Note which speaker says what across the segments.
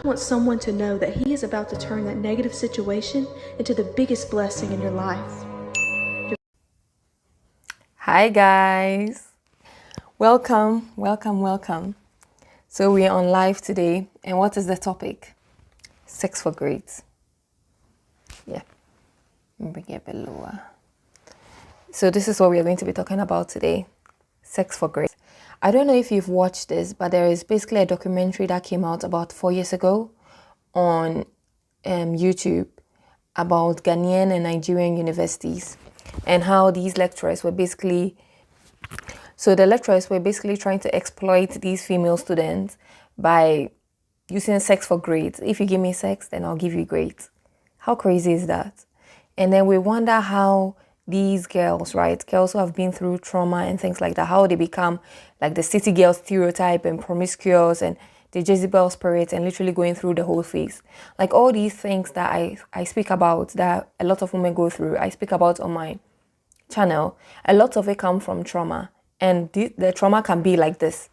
Speaker 1: want someone to know that he is about to turn that negative situation into the biggest blessing in your life.
Speaker 2: Hi guys, welcome. So we are on live today, and what is the topic? Sex for grades. Yeah, bring it a bit lower. So this is what we are going to be talking about today, sex for grades. I don't know if you've watched this, but there is basically a documentary that came out about 4 years ago on YouTube about Ghanaian and Nigerian universities and how these lecturers were basically, trying to exploit these female students by using sex for grades. If you give me sex, then I'll give you grades. How crazy is that? And then we wonder how these girls, right, girls who have been through trauma and things like that, how they become like the city girl stereotype and promiscuous and the Jezebel spirit and literally going through the whole phase. Like all these things that I speak about, that a lot of women go through, I speak about on my channel. A lot of it come from trauma, and the trauma can be like this,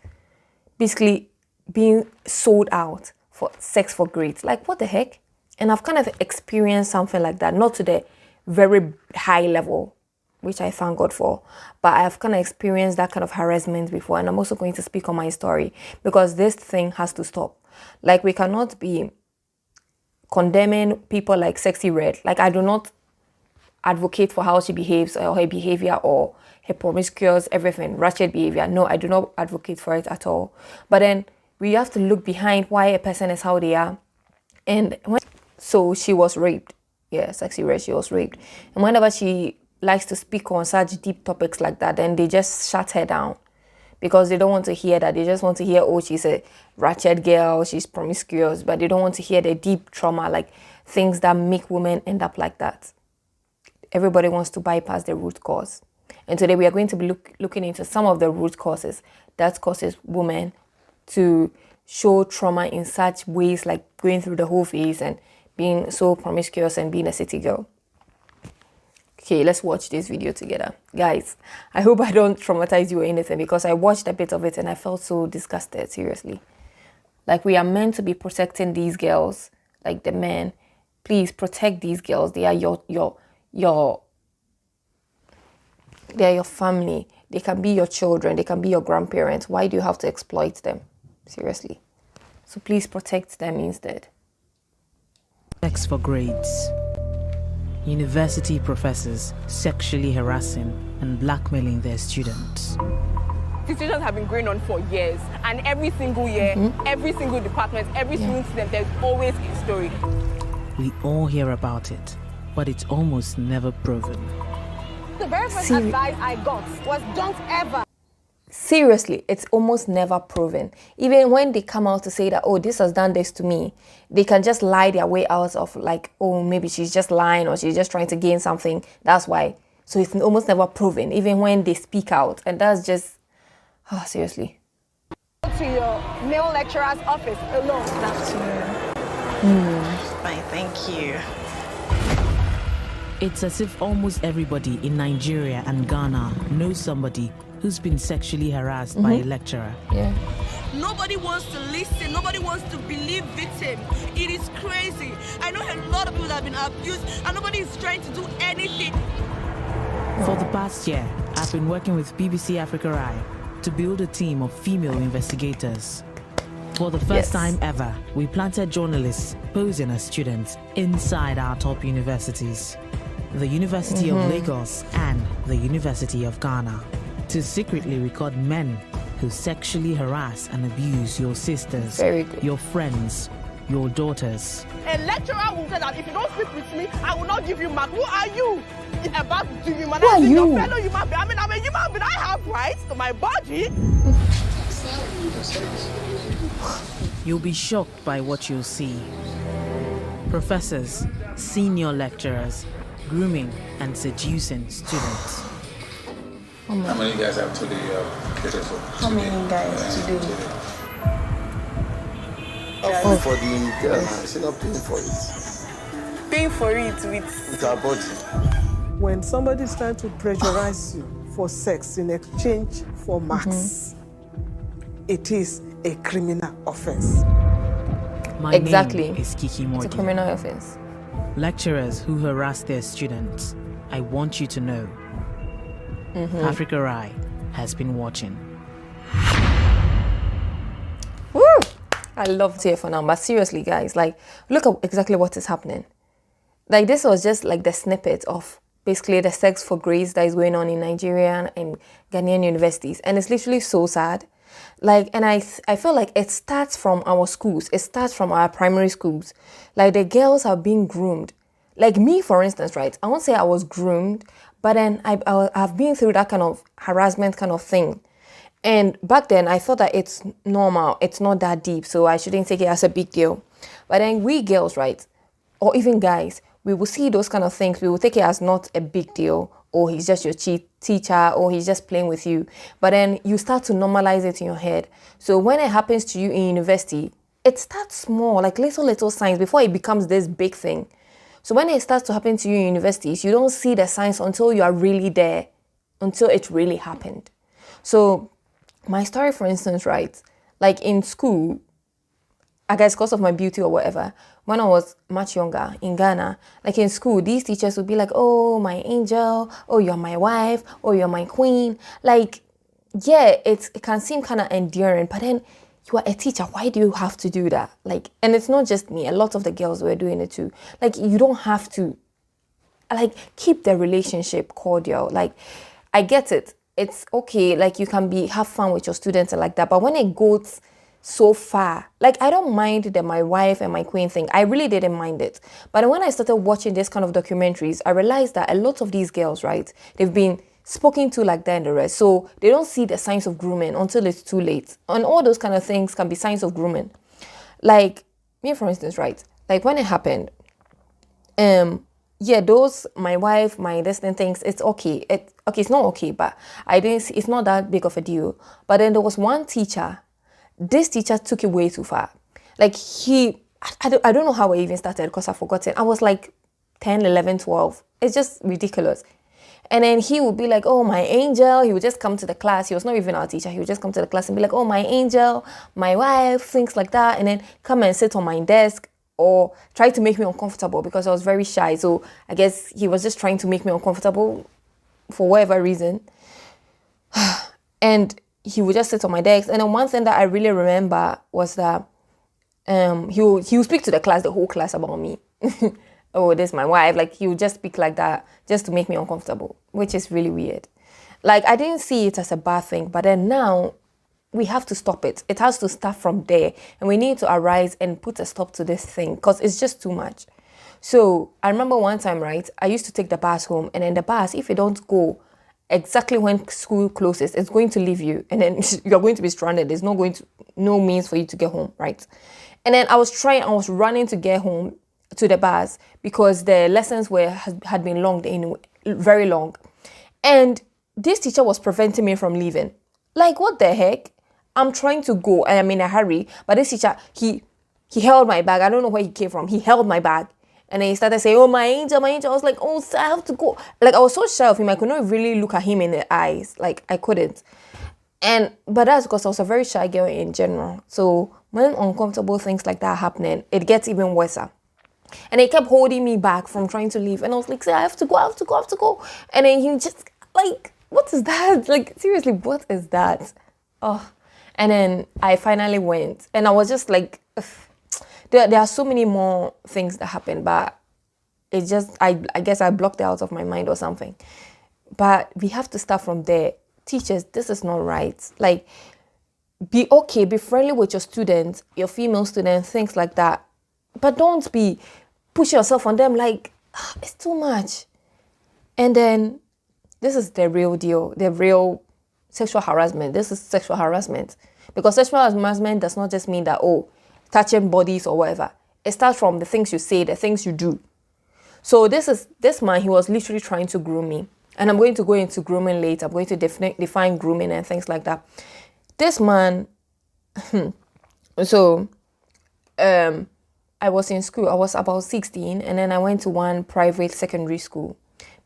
Speaker 2: basically being sold out for sex for grades. Like what the heck? And I've kind of experienced something like that, not to the very high level, which I thank God for, but I've kind of experienced that kind of harassment before, and I'm also going to speak on my story because this thing has to stop. Like we cannot be condemning people like Sexy Red. Like I do not advocate for how she behaves or her behavior or her promiscuous everything, ratchet behavior. No, I do not advocate for it at all. But then we have to look behind why a person is how they are. And so she was raped. Yeah, Sexy Red, she was raped. And whenever she likes to speak on such deep topics like that, then they just shut her down because they don't want to hear that. They just want to hear, oh, she's a ratchet girl, she's promiscuous, but they don't want to hear the deep trauma, like things that make women end up like that. Everybody wants to bypass the root cause. And today we are going to be looking into some of the root causes that causes women to show trauma in such ways, like going through the whole phase and being so promiscuous and being a city girl. Okay, let's watch this video together. Guys, I hope I don't traumatize you or anything because I watched a bit of it and I felt so disgusted, seriously. Like we are meant to be protecting these girls, like the men. Please protect these girls. They are they are your family. They can be your children. They can be your grandparents. Why do you have to exploit them? Seriously. So please protect them instead.
Speaker 3: Sex for grades. University professors sexually harassing and blackmailing their students.
Speaker 4: Situations have been going on for years, and every single year, every single department, every single student, there's always a story.
Speaker 3: We all hear about it, but it's almost never proven.
Speaker 4: The very first advice I got was don't ever.
Speaker 2: Seriously, it's almost never proven. Even when they come out to say that, oh, this has done this to me, they can just lie their way out of like, oh, maybe she's just lying or she's just trying to gain something. That's why. So it's almost never proven, even when they speak out. And that's just, oh, seriously.
Speaker 4: To your male lecturer's office alone.
Speaker 5: Good afternoon. Fine, thank you.
Speaker 3: It's as if almost everybody in Nigeria and Ghana knows somebody who's been sexually harassed by a lecturer.
Speaker 2: Yeah.
Speaker 6: Nobody wants to listen. Nobody wants to believe victim. It is crazy. I know a lot of people have been abused and nobody is trying to do anything.
Speaker 3: For the past year, I've been working with BBC Africa Eye to build a team of female investigators. For the first time ever, we planted journalists posing as students inside our top universities, the University of Lagos and the University of Ghana, to secretly record men who sexually harass and abuse your sisters, your friends, your daughters.
Speaker 4: A lecturer will say that if you don't speak with me, I will not give you mark. Who are you? It's about dehumanizing your fellow human being. I mean, I'm a human being. I have rights to my body.
Speaker 3: You'll be shocked by what you'll see. Professors, senior lecturers, grooming and seducing students.
Speaker 7: How many guys have today catered for?
Speaker 5: How many guys today?
Speaker 7: For the girls, she's not paying for it.
Speaker 5: Paying for it with
Speaker 7: With her body.
Speaker 8: When somebody is trying to pressurize you for sex in exchange for marks, it is a criminal offense.
Speaker 3: My
Speaker 2: Exactly.
Speaker 3: name is Kiki
Speaker 2: It's a
Speaker 3: Mordi.
Speaker 2: criminal offense.
Speaker 3: Lecturers who harass their students, I want you to know, Africa Eye has been watching.
Speaker 2: Woo! I love to hear for now, but seriously, guys, like, look at exactly what is happening. Like, this was just like the snippet of basically the sex for grades that is going on in Nigerian and Ghanaian universities, and it's literally so sad. Like, and I feel like it starts from our schools. It starts from our primary schools. Like, the girls are being groomed. Like me, for instance, right? I won't say I was groomed, but then I've been through that kind of harassment kind of thing. And back then, I thought that it's normal. It's not that deep, so I shouldn't take it as a big deal. But then we girls, right? Or even guys, we will see those kind of things. We will take it as not a big deal. Or he's just your teacher, or he's just playing with you. But then you start to normalize it in your head. So when it happens to you in university, it starts small, like little signs before it becomes this big thing. So when it starts to happen to you in universities, you don't see the signs until you are really there, until it really happened. So my story, for instance, right, like in school, I guess because of my beauty or whatever, when I was much younger in Ghana, like in school, these teachers would be like, oh, my angel, oh, you're my wife, oh, you're my queen. Like, yeah, it can seem kind of endearing, but then you are a teacher. Why do you have to do that? Like, and it's not just me. A lot of the girls were doing it too. Like, you don't have to, like, keep the relationship cordial. Like, I get it. It's okay. Like, you can have fun with your students and like that. But when it goes so far, like, I don't mind the my wife and my queen thing. I really didn't mind it. But when I started watching this kind of documentaries, I realized that a lot of these girls, right, they've been spoken to like that and the rest. So they don't see the signs of grooming until it's too late. And all those kind of things can be signs of grooming. Like me, for instance, right? Like when it happened, yeah, those, my wife, my distant things, it's okay. It's not okay, but it's not that big of a deal. But then there was one teacher, this teacher took it way too far. Like I don't know how I even started because I've forgotten. I was like 10, 11, 12. It's just ridiculous. And then he would be like, oh, my angel. He would just come to the class. He was not even our teacher. He would just come to the class and be like, oh, my angel, my wife, things like that. And then come and sit on my desk or try to make me uncomfortable because I was very shy. So I guess he was just trying to make me uncomfortable for whatever reason. And he would just sit on my desk. And then one thing that I really remember was that he would speak to the class, the whole class about me. Oh, this is my wife. Like, he would just speak like that just to make me uncomfortable, which is really weird. Like, I didn't see it as a bad thing, but then now we have to stop it. It has to start from there, and we need to arise and put a stop to this thing because it's just too much. So I remember one time, right, I used to take the bus home, and then the bus, if you don't go exactly when school closes, it's going to leave you, and then you're going to be stranded. There's no means for you to get home, right? And then I was running to get home to the bus because the lessons had been very long. And this teacher was preventing me from leaving. Like, what the heck? I'm trying to go and I'm in a hurry. But this teacher, he held my bag. I don't know where he came from. He held my bag. And then he started saying, oh, my angel, my angel. I was like, oh, sir, I have to go. Like, I was so shy of him. I could not really look at him in the eyes. Like, I couldn't. But that's because I was a very shy girl in general. So when uncomfortable things like that are happening, it gets even worse. And he kept holding me back from trying to leave. And I was like, I have to go. And then he just, like, what is that? Like, seriously, what is that? Oh. And then I finally went. And I was just like, there are so many more things that happened. But it just, I guess I blocked it out of my mind or something. But we have to start from there. Teachers, this is not right. Like, be okay, be friendly with your students, your female students, things like that. But don't push yourself on them like, it's too much. And then this is the real deal, the real sexual harassment. This is sexual harassment. Because sexual harassment does not just mean that, oh, touching bodies or whatever. It starts from the things you say, the things you do. So this man, he was literally trying to groom me. And I'm going to go into grooming later. I'm going to define grooming and things like that. This man, so, I was in school. I was about 16, and then I went to one private secondary school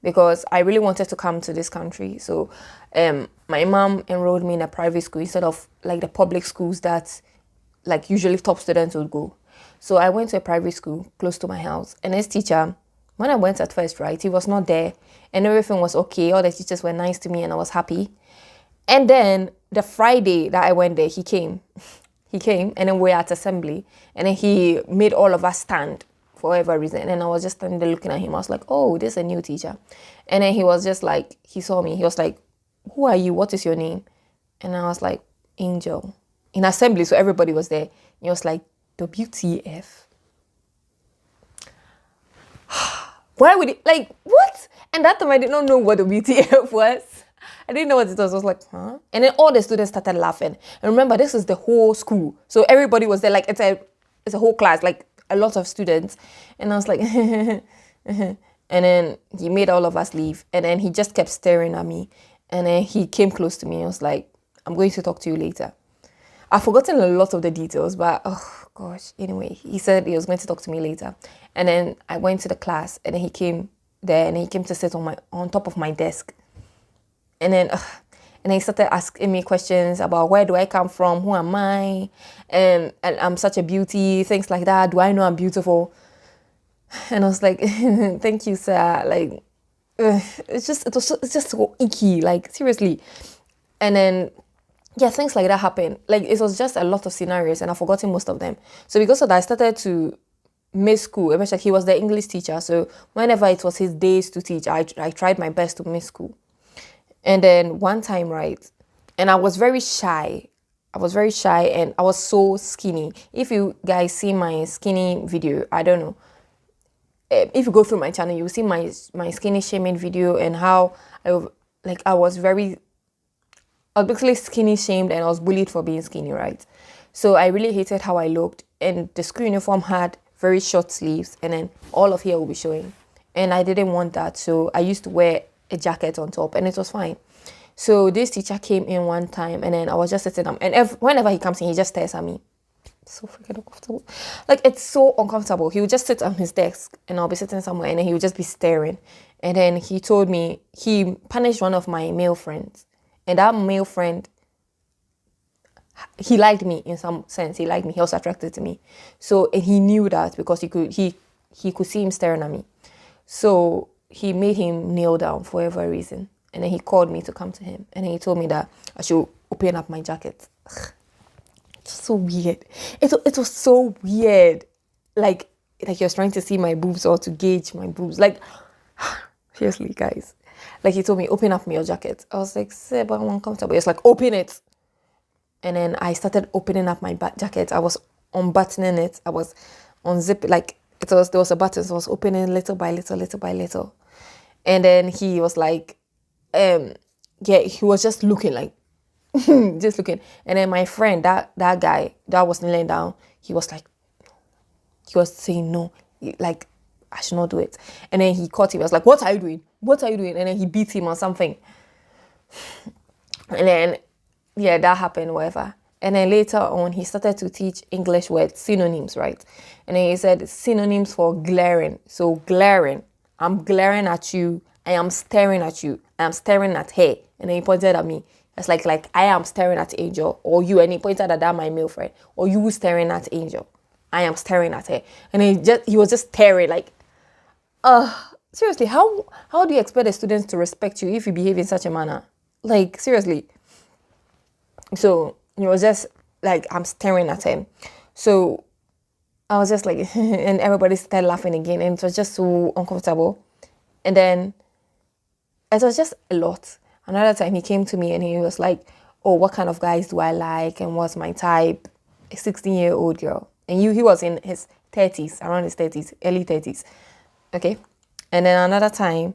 Speaker 2: because I really wanted to come to this country. So my mom enrolled me in a private school instead of like the public schools that like usually top students would go. So I went to a private school close to my house. And this teacher, when I went at first, right, he was not there. And everything was okay. All the teachers were nice to me and I was happy. And then the Friday that I went there, he came. He came and then we were at assembly. And then he made all of us stand for whatever reason. And then I was just standing there looking at him. I was like, oh, this is a new teacher. And then he was just like, he saw me. He was like, who are you? What is your name? And I was like, Angel. In assembly, so everybody was there. He was like, WTF? Why would he, like, what? And that time I did not know what WTF was. I didn't know what it was. I was like, huh? And then all the students started laughing. And remember, this is the whole school. So everybody was there, like, it's a whole class, like a lot of students. And I was like, and then he made all of us leave. And then he just kept staring at me. And then he came close to me. I was like, I'm going to talk to you later. I've forgotten a lot of the details, but oh gosh. Anyway, he said he was going to talk to me later. And then I went to the class and then he came there and he came to sit on top of my desk. And then he started asking me questions about where do I come from, who am I, and I'm such a beauty, things like that. Do I know I'm beautiful? And I was like, thank you, sir. Like, it's just so icky, like seriously. And then yeah, things like that happened. Like it was just a lot of scenarios and I've forgotten most of them. So because of that, I started to miss school. Especially he was the English teacher. So whenever it was his days to teach, I tried my best to miss school. And then one time, right, and I was very shy. And I was so skinny. If you guys see my skinny video, I don't know. If you go through my channel, you'll see my skinny shaming video and how I was basically skinny shamed and I was bullied for being skinny, right? So I really hated how I looked. And the school uniform had very short sleeves and then all of here will be showing. And I didn't want that. So I used to wear a jacket on top and it was fine. So this teacher came in one time and then I was just sitting up. And whenever he comes in, he just stares at me. So freaking uncomfortable. Like it's so uncomfortable. He would just sit on his desk and I'll be sitting somewhere and then he would just be staring. And then he told me he punished one of my male friends. And that male friend, he liked me in some sense. He liked me. He was attracted to me. So and he knew that because he could see him staring at me. So he made him kneel down for whatever reason. And then he called me to come to him. And then he told me that I should open up my jacket. It's so weird. It was so weird. Like he was trying to see my boobs or to gauge my boobs. Like, seriously, guys. Like he told me, open up your jacket. I was like, Seb, I'm uncomfortable. He was like, open it. And then I started opening up my jacket. I was unbuttoning it. I was unzipping, like there was a button. So I was opening little by little. And then he was like, he was just looking like, just looking. And then my friend, that guy that was kneeling down, he was saying no, like, I should not do it. And then he caught him. I was like, what are you doing? And then he beat him or something. And then, yeah, that happened, whatever. And then later on, he started to teach English words, synonyms, right? And then he said synonyms for glaring. So glaring, I'm glaring at you. I am staring at you. I am staring at her. And then he pointed at me. It's like I am staring at Angel, or you. And he pointed at that my male friend, or you staring at Angel. I am staring at her. And he was just staring like, seriously, how do you expect the students to respect you if you behave in such a manner? Like, seriously. So he was just like, I'm staring at him. So I was just like, and everybody started laughing again. And it was just so uncomfortable. And then it was just a lot. Another time he came to me and he was like, oh, what kind of guys do I like? And what's my type? A 16-year-old girl. And he was in his 30s, around his 30s, early 30s. Okay. And then another time,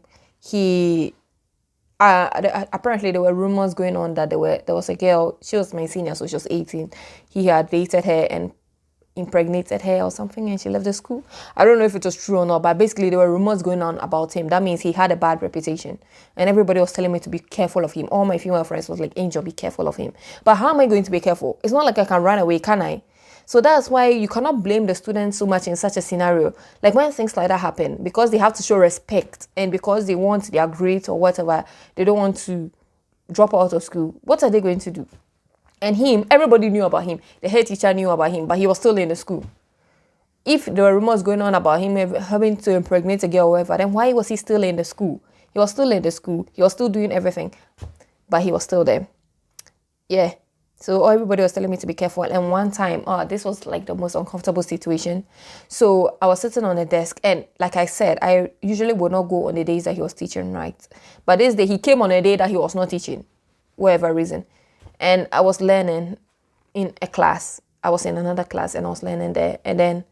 Speaker 2: apparently there were rumors going on that there was a girl, she was my senior, so she was 18. He had dated her and impregnated her or something, and she left the school. I don't know if it was true or not, but basically there were rumors going on about him. That means he had a bad reputation. And everybody was telling me to be careful of him. All my female friends was like, Angel, be careful of him. But how am I going to be careful? It's not like I can run away, can I? So that's why you cannot blame the students so much in such a scenario. Like when things like that happen, because they have to show respect and because they want their grades or whatever, they don't want to drop out of school. What are they going to do? And him, everybody knew about him. The head teacher knew about him, but he was still in the school. if there were rumors going on about him having to impregnate a girl or whatever, then why was he still in the school? He was still in the school. He was still doing everything, but he was still there. Yeah. So everybody was telling me to be careful. And one time, this was like the most uncomfortable situation. So I was sitting on a desk, and like I said, I usually would not go on the days that he was teaching, right? But this day he came on a day that he was not teaching, whatever reason. And I was learning in a class. I was in another class and I was learning there. And then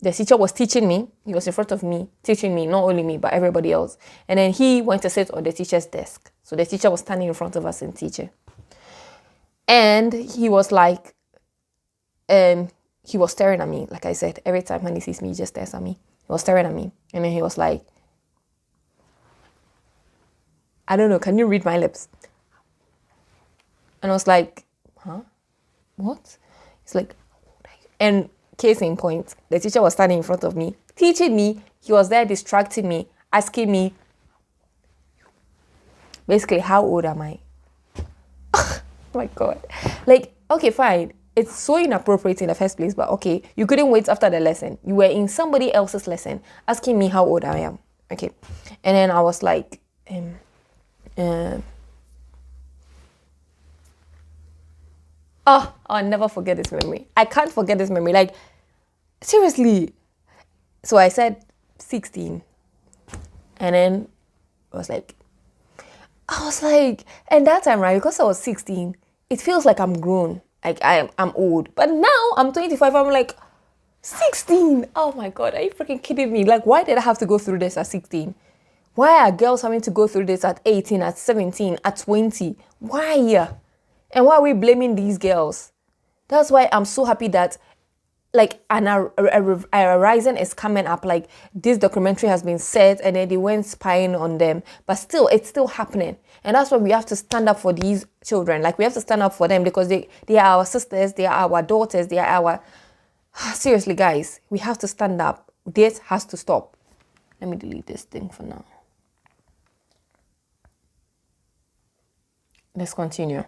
Speaker 2: the teacher was teaching me. He was in front of me, teaching me, not only me, but everybody else. And then he went to sit on the teacher's desk. So the teacher was standing in front of us and teaching. And he was like, he was staring at me. Like I said, every time when he sees me, he just stares at me. He was staring at me. And then he was like, I don't know, can you read my lips? And I was like, huh? What? He's like, and case in point, the teacher was standing in front of me, teaching me. He was there distracting me, asking me, basically, how old am I? Oh my God. Like, okay, fine. It's so inappropriate in the first place, but okay, you couldn't wait after the lesson. You were in somebody else's lesson asking me how old I am. Okay. And then I was like, I'll never forget this memory. I can't forget this memory. Like, seriously. So I said 16. And then I was like, and that time, right, because I was 16, it feels like I'm grown, like I'm old. But now I'm 25, I'm like, 16? Oh my God, are you freaking kidding me? Like, why did I have to go through this at 16? Why are girls having to go through this at 18, at 17, at 20? Why? And why are we blaming these girls? That's why I'm so happy that like a rising is coming up. Like this documentary has been set and then they went spying on them, but still it's still happening. And that's why we have to stand up for these children. Like we have to stand up for them because they are our sisters, they are our daughters, they are our, seriously guys, we have to stand up. This has to stop. Let me delete this thing for now. Let's continue.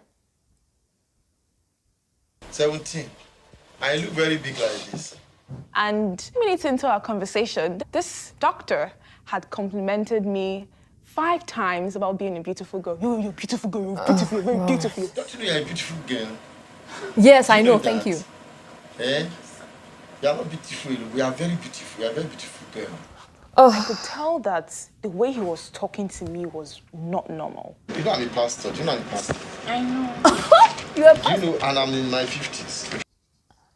Speaker 7: 17. I look very big like this.
Speaker 5: And minutes into our conversation, this doctor had complimented me 5 times about being a beautiful girl. You're a beautiful girl, you're beautiful, you're very beautiful.
Speaker 7: Don't you know you're a beautiful girl?
Speaker 2: Yes, I know, thank you.
Speaker 7: Eh? You are not beautiful, we are very beautiful. You are a very beautiful girl.
Speaker 5: I could tell that the way he was talking to me was not normal.
Speaker 7: You know I'm a pastor. Do you know I'm a pastor?
Speaker 5: I know.
Speaker 2: You are a pastor?
Speaker 7: You know, and I'm in my 50s.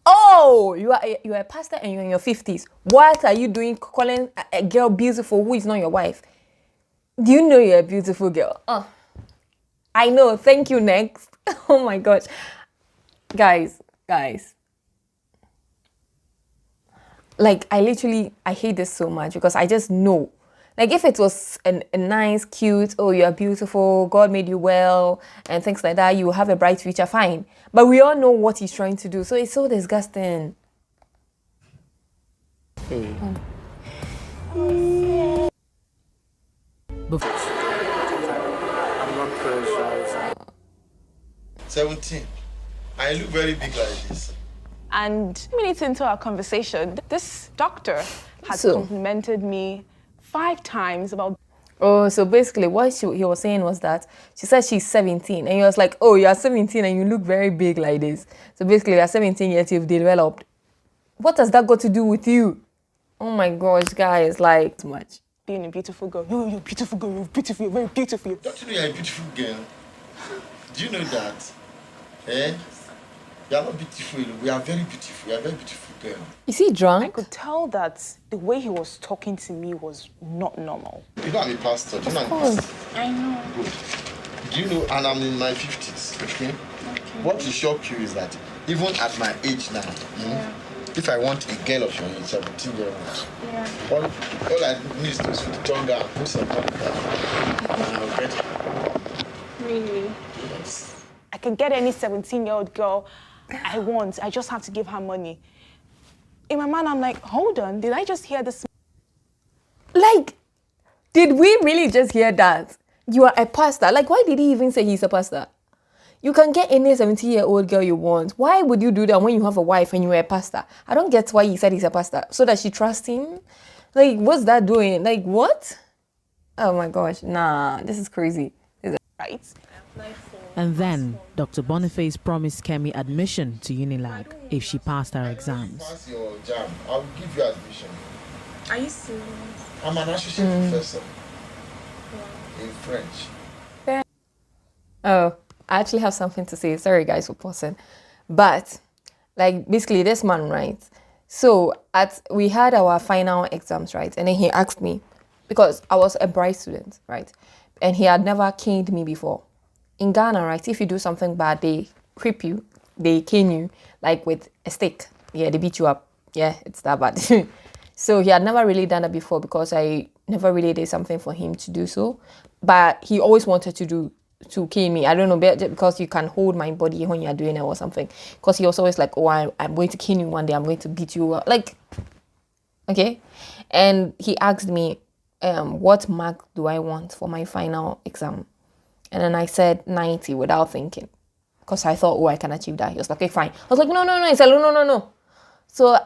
Speaker 2: Oh, you are a pastor and you're in your 50s. What are you doing calling a girl beautiful who is not your wife? Do you know you're a beautiful girl? I know. Thank you. Next. Oh my gosh. Guys. Like, I hate this so much because I just know. Like, if it was a nice, cute, oh, you're beautiful, God made you well, and things like that, you will have a bright future, fine. But we all know what he's trying to do, so it's so disgusting.
Speaker 7: Hey.
Speaker 3: Before.
Speaker 7: I'm not pressurized. 17. I look very big like this.
Speaker 5: And minutes into our conversation, this doctor had complimented me 5 times about...
Speaker 2: Oh, so basically what he was saying was that she said she's 17 and he was like, oh, you're 17 and you look very big like this. So basically you're 17 yet you've developed. What has that got to do with you? Oh my gosh, guys, like too much.
Speaker 5: Being a beautiful girl. You're a beautiful girl, you're beautiful, you're very beautiful.
Speaker 7: Don't you know you're a beautiful girl? Do you know that? Eh? You are not beautiful, we are very beautiful, you are a very beautiful girl.
Speaker 2: Is he drunk?
Speaker 5: I could tell that the way he was talking to me was not normal.
Speaker 7: You know I'm a pastor, do you know I'm a pastor?
Speaker 5: I know.
Speaker 7: Good. Do you know, and I'm in my 50s, okay? What will shock you is that even at my age now, if I want a girl of your age, 17 years old, all I need is to sweet the tongue and put some money and I'll get her.
Speaker 5: Really?
Speaker 7: Yes.
Speaker 5: I can get any 17-year-old girl I want. I just have to give her money. In my mind, I'm like, hold on, did I just hear this?
Speaker 2: Like, did we really just hear that? You are a pastor. Like, why did he even say he's a pastor? You can get any 70-year-old girl you want. Why would you do that when you have a wife and you're a pastor? I don't get why he said he's a pastor. So that she trusts him? Like, what's that doing? Like, what? Oh my gosh, nah, this is crazy.
Speaker 5: Right?
Speaker 3: And then, Dr. Boniface promised Kemi admission to Unilag if she passed her exams.
Speaker 7: Pass your jam, I'll give you admission.
Speaker 1: Are you serious?
Speaker 7: I'm an associate professor in French.
Speaker 2: Oh, I actually have something to say. Sorry guys for pausing. But, like, basically this man, right? So, we had our final exams, right? And then he asked me, because I was a bright student, right? And he had never caned me before. In Ghana, right, if you do something bad, they creep you, they cane you, like with a stick. Yeah, they beat you up. Yeah, it's that bad. So he had never really done it before because I never really did something for him to do so. But he always wanted to cane me. I don't know, because you can hold my body when you're doing it or something. Because he was always like, oh, I'm going to cane you one day, I'm going to beat you. Like, okay. And he asked me, what mark do I want for my final exam? And then I said 90 without thinking. Because I thought, oh, I can achieve that. He was like, okay, fine. I was like, no. He said, no. So,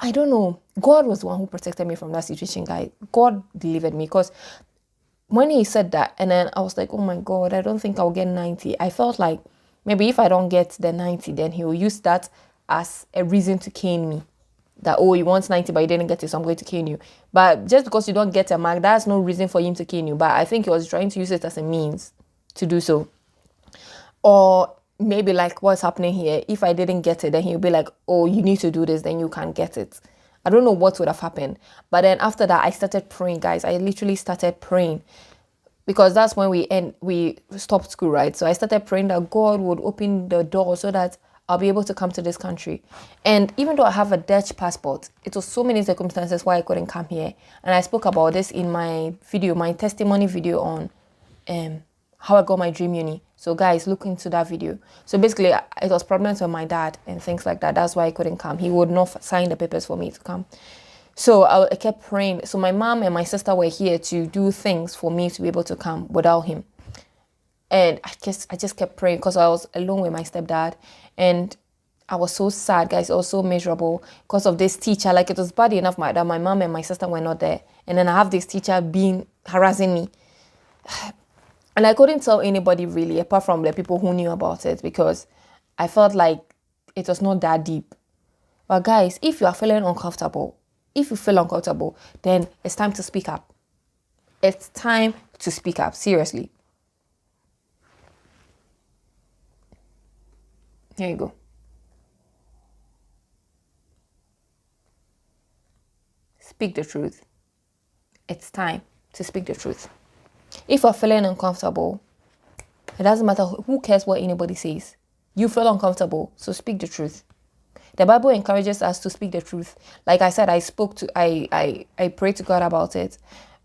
Speaker 2: I don't know. God was the one who protected me from that situation, guys. God delivered me. Because when he said that, and then I was like, oh my God, I don't think I'll get 90. I felt like maybe if I don't get the 90, then he will use that as a reason to cane me. That, oh, he wants 90, but he didn't get it, so I'm going to cane you. But just because you don't get a mark, that's no reason for him to cane you. But I think he was trying to use it as a means to do so. Or maybe like what's happening here, if I didn't get it, then he'll be like, oh, you need to do this, then you can get it. I don't know what would have happened. But then after that, I started praying, guys. I literally started praying. Because that's when we stopped school, right? So I started praying that God would open the door so that I'll be able to come to this country. And even though I have a Dutch passport, it was so many circumstances why I couldn't come here. And I spoke about this in my video, my testimony video on how I got my dream uni. So guys, look into that video. So basically, it was problems with my dad and things like that. That's why I couldn't come. He would not sign the papers for me to come. So I kept praying. So my mom and my sister were here to do things for me to be able to come without him. And I just kept praying because I was alone with my stepdad. And I was so sad, guys. It was so miserable because of this teacher. Like, it was bad enough that my mom and my sister were not there. And then I have this teacher harassing me. And I couldn't tell anybody really, apart from the people who knew about it, because I felt like it was not that deep. But guys, if you are feeling uncomfortable, then it's time to speak up. It's time to speak up, seriously. Here you go. Speak the truth. It's time to speak the truth. If you're feeling uncomfortable, it doesn't matter who cares what anybody says. You feel uncomfortable, so speak the truth. The Bible encourages us to speak the truth. Like I said, I prayed to God about it.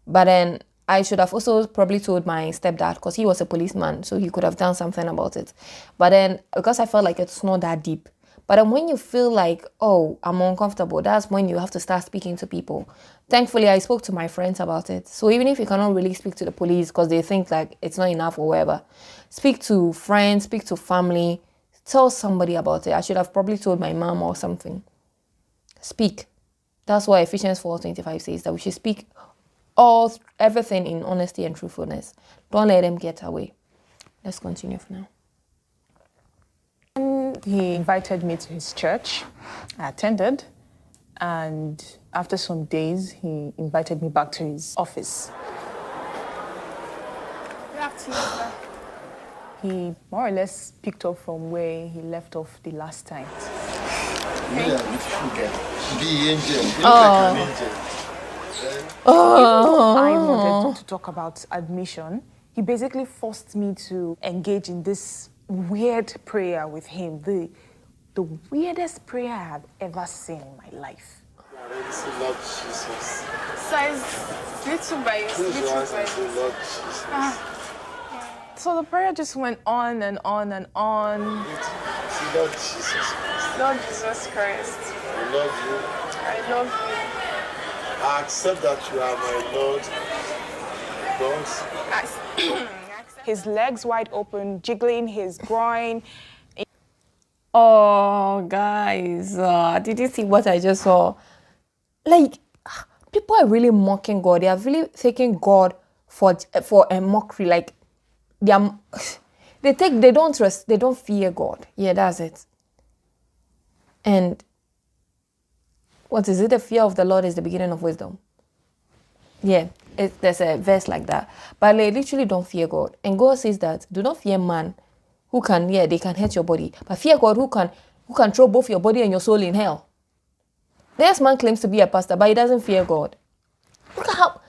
Speaker 2: But then I should have also probably told my stepdad, because he was a policeman, so he could have done something about it. But then, because I felt like it's not that deep. But then when you feel like, oh, I'm uncomfortable, that's when you have to start speaking to people. Thankfully, I spoke to my friends about it. So even if you cannot really speak to the police because they think like it's not enough or whatever, speak to friends, speak to family, tell somebody about it. I should have probably told my mom or something. Speak. That's why Ephesians 4:25 says that we should speak everything in honesty and truthfulness. Don't let them get away. Let's continue for now.
Speaker 5: He invited me to his church. I attended. And after some days, he invited me back to his office. He more or less picked up from where he left off the last time. I wanted to talk about admission. He basically forced me to engage in this weird prayer with him. The weirdest prayer I have ever seen in my life.
Speaker 7: Lord Jesus.
Speaker 5: So little by little. So the prayer just went on and on and on.
Speaker 7: Lord Jesus Christ.
Speaker 5: Lord Jesus Christ.
Speaker 7: I love you.
Speaker 5: I love you.
Speaker 7: I accept that you are my Lord. God.
Speaker 5: I accept his legs wide open, jiggling his groin.
Speaker 2: Oh, guys, did you see what I just saw? Like, people are really mocking God. They are really taking God for a mockery. Like, they don't fear God. Yeah, that's it. And what is it? The fear of the Lord is the beginning of wisdom. Yeah, there's a verse like that. But they literally don't fear God. And God says that, do not fear man who can, they can hurt your body. But fear God who can throw both your body and your soul in hell. This man claims to be a pastor, but he doesn't fear God. Look at how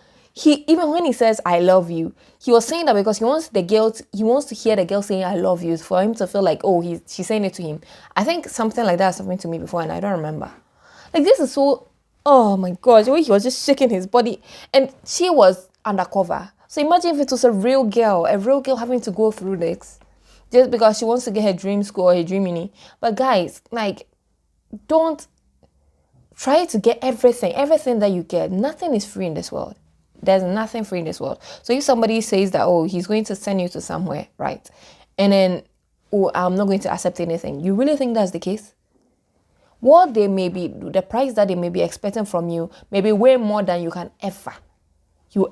Speaker 2: even when he says, I love you, he was saying that because he wants to hear the girl saying, I love you, for him to feel like, oh, she's saying it to him. I think something like that has happened to me before, and I don't remember. Like, this is so, oh my gosh, the way he was just shaking his body, and she was undercover. So imagine if it was a real girl having to go through this, just because she wants to get her dream school or her dream uni. But guys, like, don't try to get everything that you get. Nothing is free in this world. There's nothing free in this world. So if somebody says that, oh, he's going to send you to somewhere, right? And then, oh, I'm not going to accept anything. You really think that's the case? What they may be, the price that they may be expecting from you may be way more than you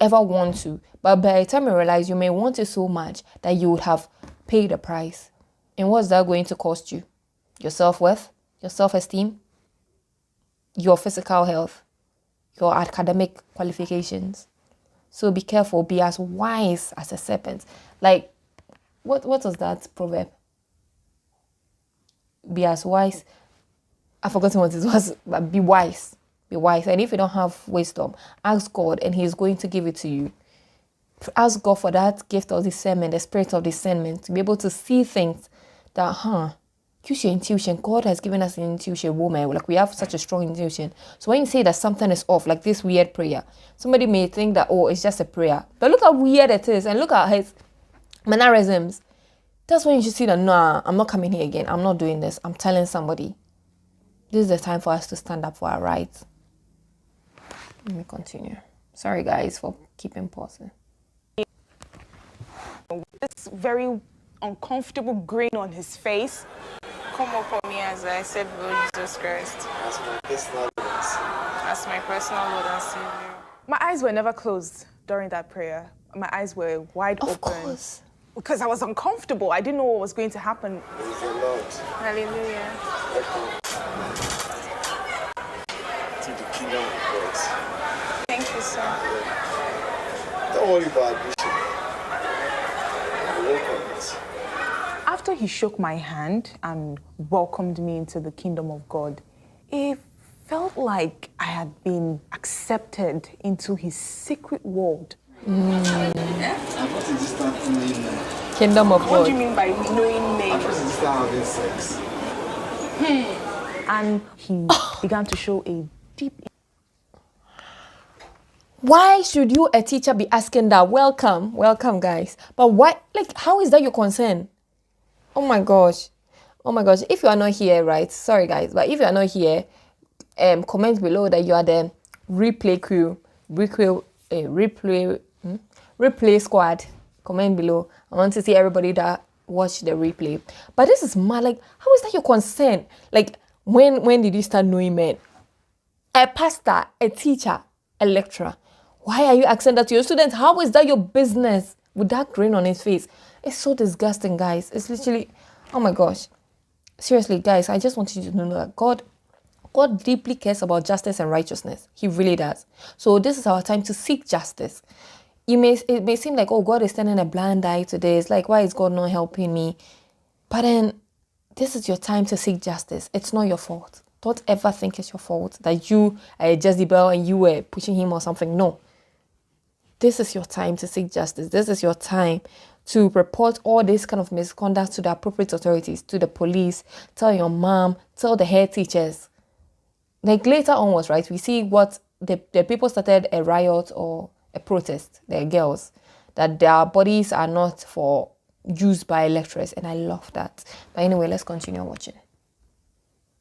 Speaker 2: ever want to. But by the time you realize you may want it so much that you would have paid the price. And what's that going to cost you? Your self-worth, your self-esteem, your physical health, your academic qualifications. So be careful, be as wise as a serpent. Like, what was that proverb? Be as wise. I've forgotten what it was, but be wise. Be wise. And if you don't have wisdom, ask God and He's going to give it to you. Ask God for that gift of discernment, the spirit of discernment, to be able to see things that, use your intuition. God has given us an intuition, woman. Like, we have such a strong intuition. So when you say that something is off, like this weird prayer, somebody may think that, oh, it's just a prayer. But look how weird it is. And look at his mannerisms. That's when you should see that, nah, I'm not coming here again. I'm not doing this. I'm telling somebody. This is the time for us to stand up for our rights. Let me continue. Sorry, guys, for keeping pausing.
Speaker 5: This very uncomfortable grin on his face. Come upon me as I said, Lord Jesus Christ.
Speaker 7: As my personal Lord.
Speaker 5: As my personal Lord and Savior. My eyes were never closed during that prayer. My eyes were wide open.
Speaker 2: Of course.
Speaker 5: Because I was uncomfortable. I didn't know what was going to happen.
Speaker 7: Praise the Lord.
Speaker 5: Hallelujah.
Speaker 7: To the kingdom of God.
Speaker 5: Thank you, sir.
Speaker 7: Don't worry about admission. Welcome it.
Speaker 5: After he shook my hand and welcomed me into the kingdom of God, it felt like I had been accepted into his secret world.
Speaker 7: And what is this start knowing men?
Speaker 2: Kingdom of God.
Speaker 5: What do you mean by knowing men?
Speaker 7: What is this start having sex?
Speaker 5: And he began to show a deep.
Speaker 2: Why should you, a teacher, be asking that? Welcome, guys. But what, like, how is that your concern? Oh my gosh. If you are not here, right? Sorry, guys, but if you are not here, comment below that you are the replay crew, replay squad. Comment below. I want to see everybody that watched the replay. But this is mad. Like, how is that your concern? Like, when did you start knowing men? A pastor, a teacher, a lecturer. Why are you asking that to your students? How is that your business? With that grin on his face. It's so disgusting, guys. It's literally, oh my gosh. Seriously, guys, I just want you to know that God deeply cares about justice and righteousness. He really does. So this is our time to seek justice. It may seem like, oh, God is turning a blind eye to this. Like, why is God not helping me? But then, this is your time to seek justice. It's not your fault. Don't ever think it's your fault that you are a Jezebel and you were pushing him or something. No. This is your time to seek justice. This is your time to report all this kind of misconduct to the appropriate authorities, to the police, tell your mom, tell the head teachers. Like later onwards, right, we see what the people started a riot or a protest, the girls, that their bodies are not for used by lecturers, and I love that. But anyway, let's continue watching.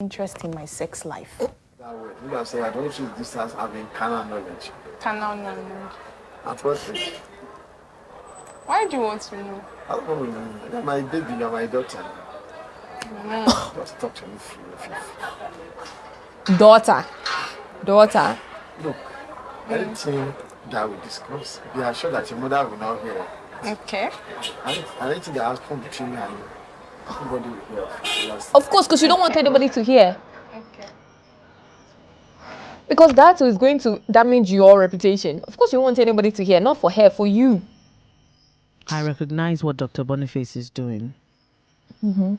Speaker 5: Interest in my sex life.
Speaker 7: That way. You have said, I don't think this has having carnal knowledge.
Speaker 5: Carnal knowledge.
Speaker 7: At what age?
Speaker 5: Why do you want to know?
Speaker 7: I don't know. You're my baby, you're my daughter. Just talk to me free.
Speaker 2: Daughter.
Speaker 7: Look, anything that we discuss, be assured that your mother will not hear.
Speaker 5: Okay.
Speaker 7: Anything that has come between me and you, nobody will hear.
Speaker 2: Of course, because you don't want anybody to hear.
Speaker 5: Okay.
Speaker 2: Because that is going to damage your reputation. Of course, you want anybody to hear, not for her, for you.
Speaker 3: I recognize what Dr. Boniface is doing.
Speaker 2: Mm-hmm.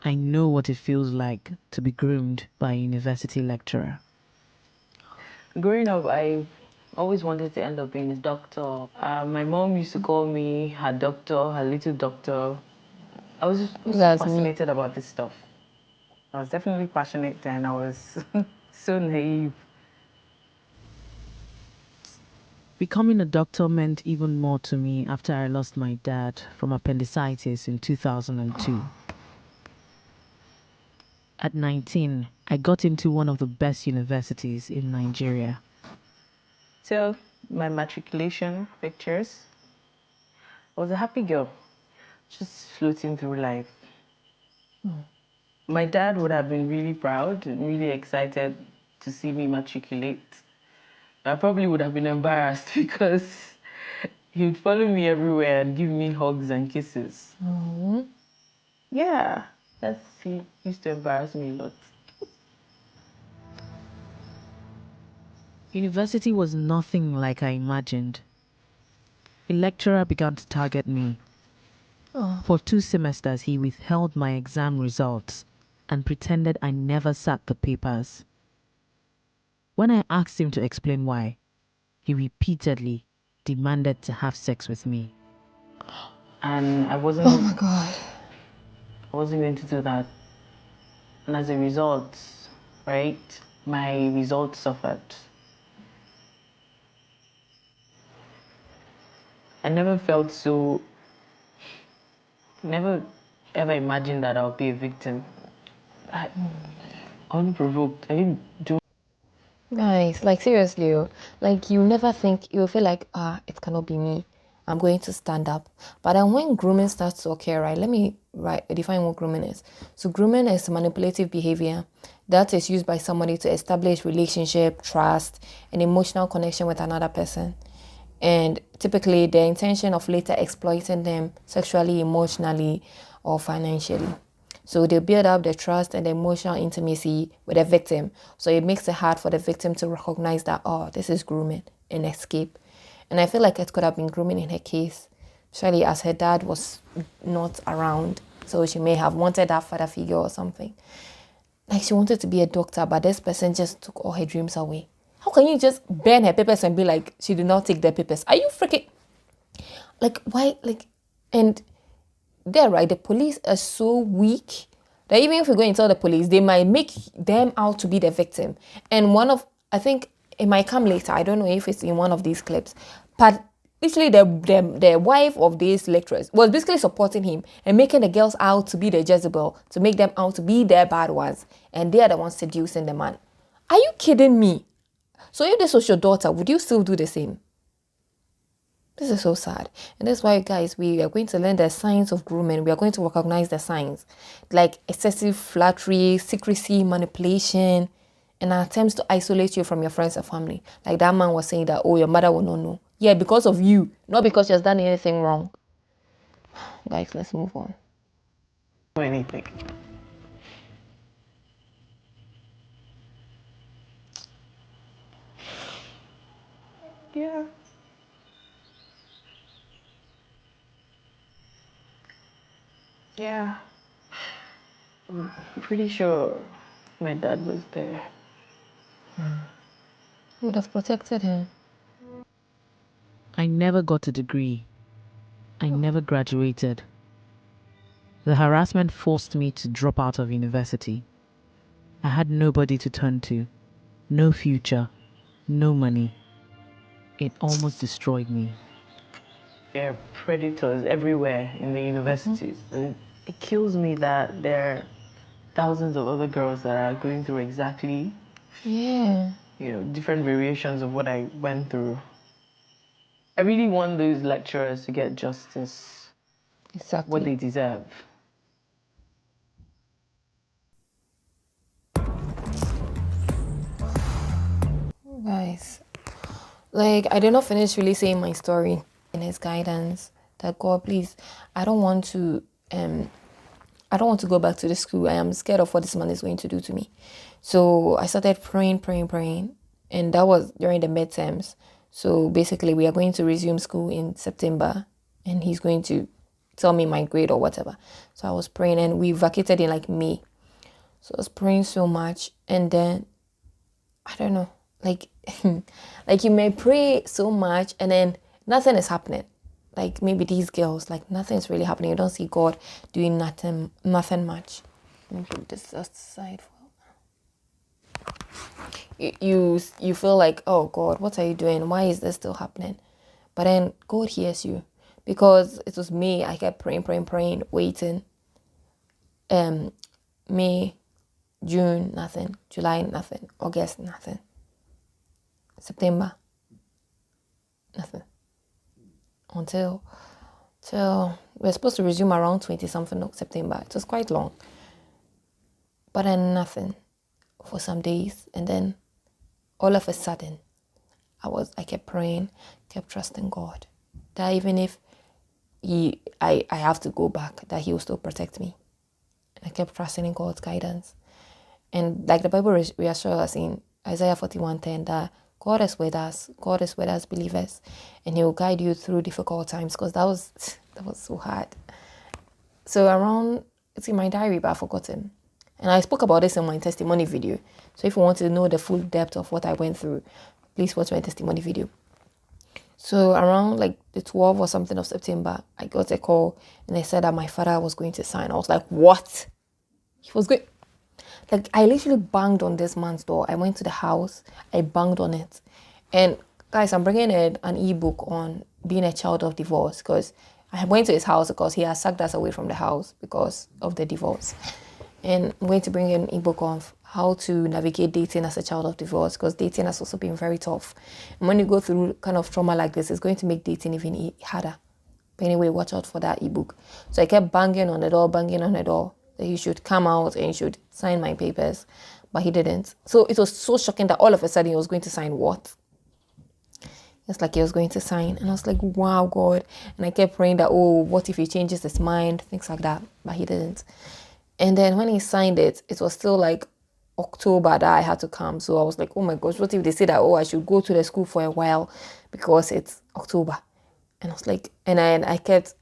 Speaker 3: I know what it feels like to be groomed by a university lecturer.
Speaker 9: Growing up, I always wanted to end up being a doctor. My mom used to call me her doctor, her little doctor. I was just fascinated about this stuff. I was definitely passionate and I was so naive.
Speaker 3: Becoming a doctor meant even more to me after I lost my dad from appendicitis in 2002. At 19, I got into one of the best universities in Nigeria.
Speaker 9: So, my matriculation pictures, I was a happy girl, just floating through life. My dad would have been really proud and really excited to see me matriculate. I probably would have been embarrassed because he would follow me everywhere and give me hugs and kisses.
Speaker 2: Mm-hmm.
Speaker 9: Yeah, he used to embarrass me a lot.
Speaker 3: University was nothing like I imagined. A lecturer began to target me. For 2 semesters, he withheld my exam results and pretended I never sat the papers. When I asked him to explain why, he repeatedly demanded to have sex with me.
Speaker 9: And I wasn't going to do that. And as a result, right, my results suffered. I never ever imagined that I would be a victim. Unprovoked. I didn't do.
Speaker 2: Guys, like seriously, like you never think, you feel like, it cannot be me. I'm going to stand up. But then when grooming starts to occur, right, let me define what grooming is. So grooming is manipulative behavior that is used by somebody to establish relationship, trust, and emotional connection with another person. And typically the intention of later exploiting them sexually, emotionally, or financially. So they build up the trust and the emotional intimacy with the victim. So it makes it hard for the victim to recognize that, this is grooming, and escape. And I feel like it could have been grooming in her case, especially as her dad was not around. So she may have wanted that father figure or something. Like she wanted to be a doctor, but this person just took all her dreams away. How can you just burn her papers and be like, she did not take the papers? Are you freaking... Like, why? Like, and... They're right, the police are so weak that even if we go and tell the police, they might make them out to be the victim. And I think it might come later, I don't know if it's in one of these clips, but literally the wife of these lecturers was basically supporting him and making the girls out to be the Jezebel, to make them out to be their bad ones, and they are the ones seducing the man. Are you kidding me? So if this was your daughter, would you still do the same? This is so sad. And that's why, guys, we are going to learn the signs of grooming. We are going to recognize the signs like excessive flattery, secrecy, manipulation, and attempts to isolate you from your friends and family. Like that man was saying that, your mother will not know. Yeah, because of you, not because she has done anything wrong. Guys, let's move on.
Speaker 9: Anything. Yeah. Yeah. I'm pretty sure my dad was there.
Speaker 2: Would have protected her.
Speaker 3: I never got a degree. I never graduated. The harassment forced me to drop out of university. I had nobody to turn to, no future, no money. It almost destroyed me.
Speaker 9: There are predators everywhere in the universities. And it kills me that there are thousands of other girls that are going through exactly, different variations of what I went through. I really want those lecturers to get justice,
Speaker 2: Exactly.
Speaker 9: what they deserve.
Speaker 2: Guys, like, I did not finish really saying my story in His guidance. That God, please, I don't want to go back to the school. I am scared of what this man is going to do to me. So I started praying, and that was during the midterms. So basically, we are going to resume school in September, and he's going to tell me my grade or whatever. So I was praying, and we vacated in like May. So I was praying so much, and then I don't know, like like you may pray so much and then nothing is happening. Like maybe these girls, like nothing's really happening. You don't see God doing nothing much. Let me put this aside. You feel like, oh God, what are you doing? Why is this still happening? But then God hears you, because it was me. I kept praying, waiting. May, June, nothing. July, nothing. August, nothing. September, nothing. Until we're supposed to resume around 20-something of September. It was quite long. But then nothing for some days. And then all of a sudden, I kept praying, kept trusting God. That even if I have to go back, that He will still protect me. And I kept trusting in God's guidance. And like the Bible reassures us in Isaiah 41:10 that God is with us. God is with us, believers. And He will guide you through difficult times, because that was so hard. So it's in my diary, but I've forgotten. And I spoke about this in my testimony video. So if you want to know the full depth of what I went through, please watch my testimony video. So around like the 12th or something of September, I got a call and they said that my father was going to sign. I was like, what? He was going... Like, I literally banged on this man's door. I went to the house. I banged on it. And guys, I'm bringing an ebook on being a child of divorce, because I went to his house because he has sucked us away from the house because of the divorce. And I'm going to bring an ebook on how to navigate dating as a child of divorce, because dating has also been very tough. And when you go through kind of trauma like this, it's going to make dating even harder. But anyway, watch out for that ebook. So I kept banging on the door, that he should come out and he should sign my papers, but he didn't. So it was so shocking that all of a sudden he was going to sign what? It's like he was going to sign, and I was like, wow, God. And I kept praying that, oh, what if he changes his mind, things like that, but he didn't. And then when he signed it, it was still like October that I had to come. So I was like, oh my gosh, what if they say that, oh, I should go to the school for a while because it's October? And I was like, and I kept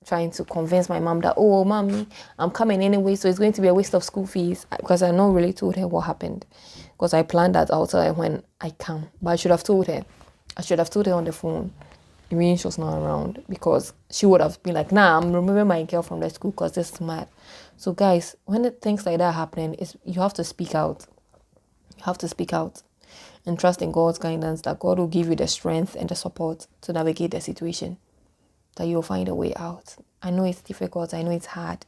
Speaker 2: trying to convince my mom that, oh, mommy, I'm coming anyway, so it's going to be a waste of school fees, because I not really told her what happened, because I planned that out when I come. But I should have told her. I should have told her on the phone. I mean, she was not around, because she would have been like, nah, I'm removing my girl from the school because this is mad. So guys, when things like that happen, you have to speak out. You have to speak out and trust in God's guidance, that God will give you the strength and the support to navigate the situation, that you'll find a way out. I know it's difficult. I know it's hard.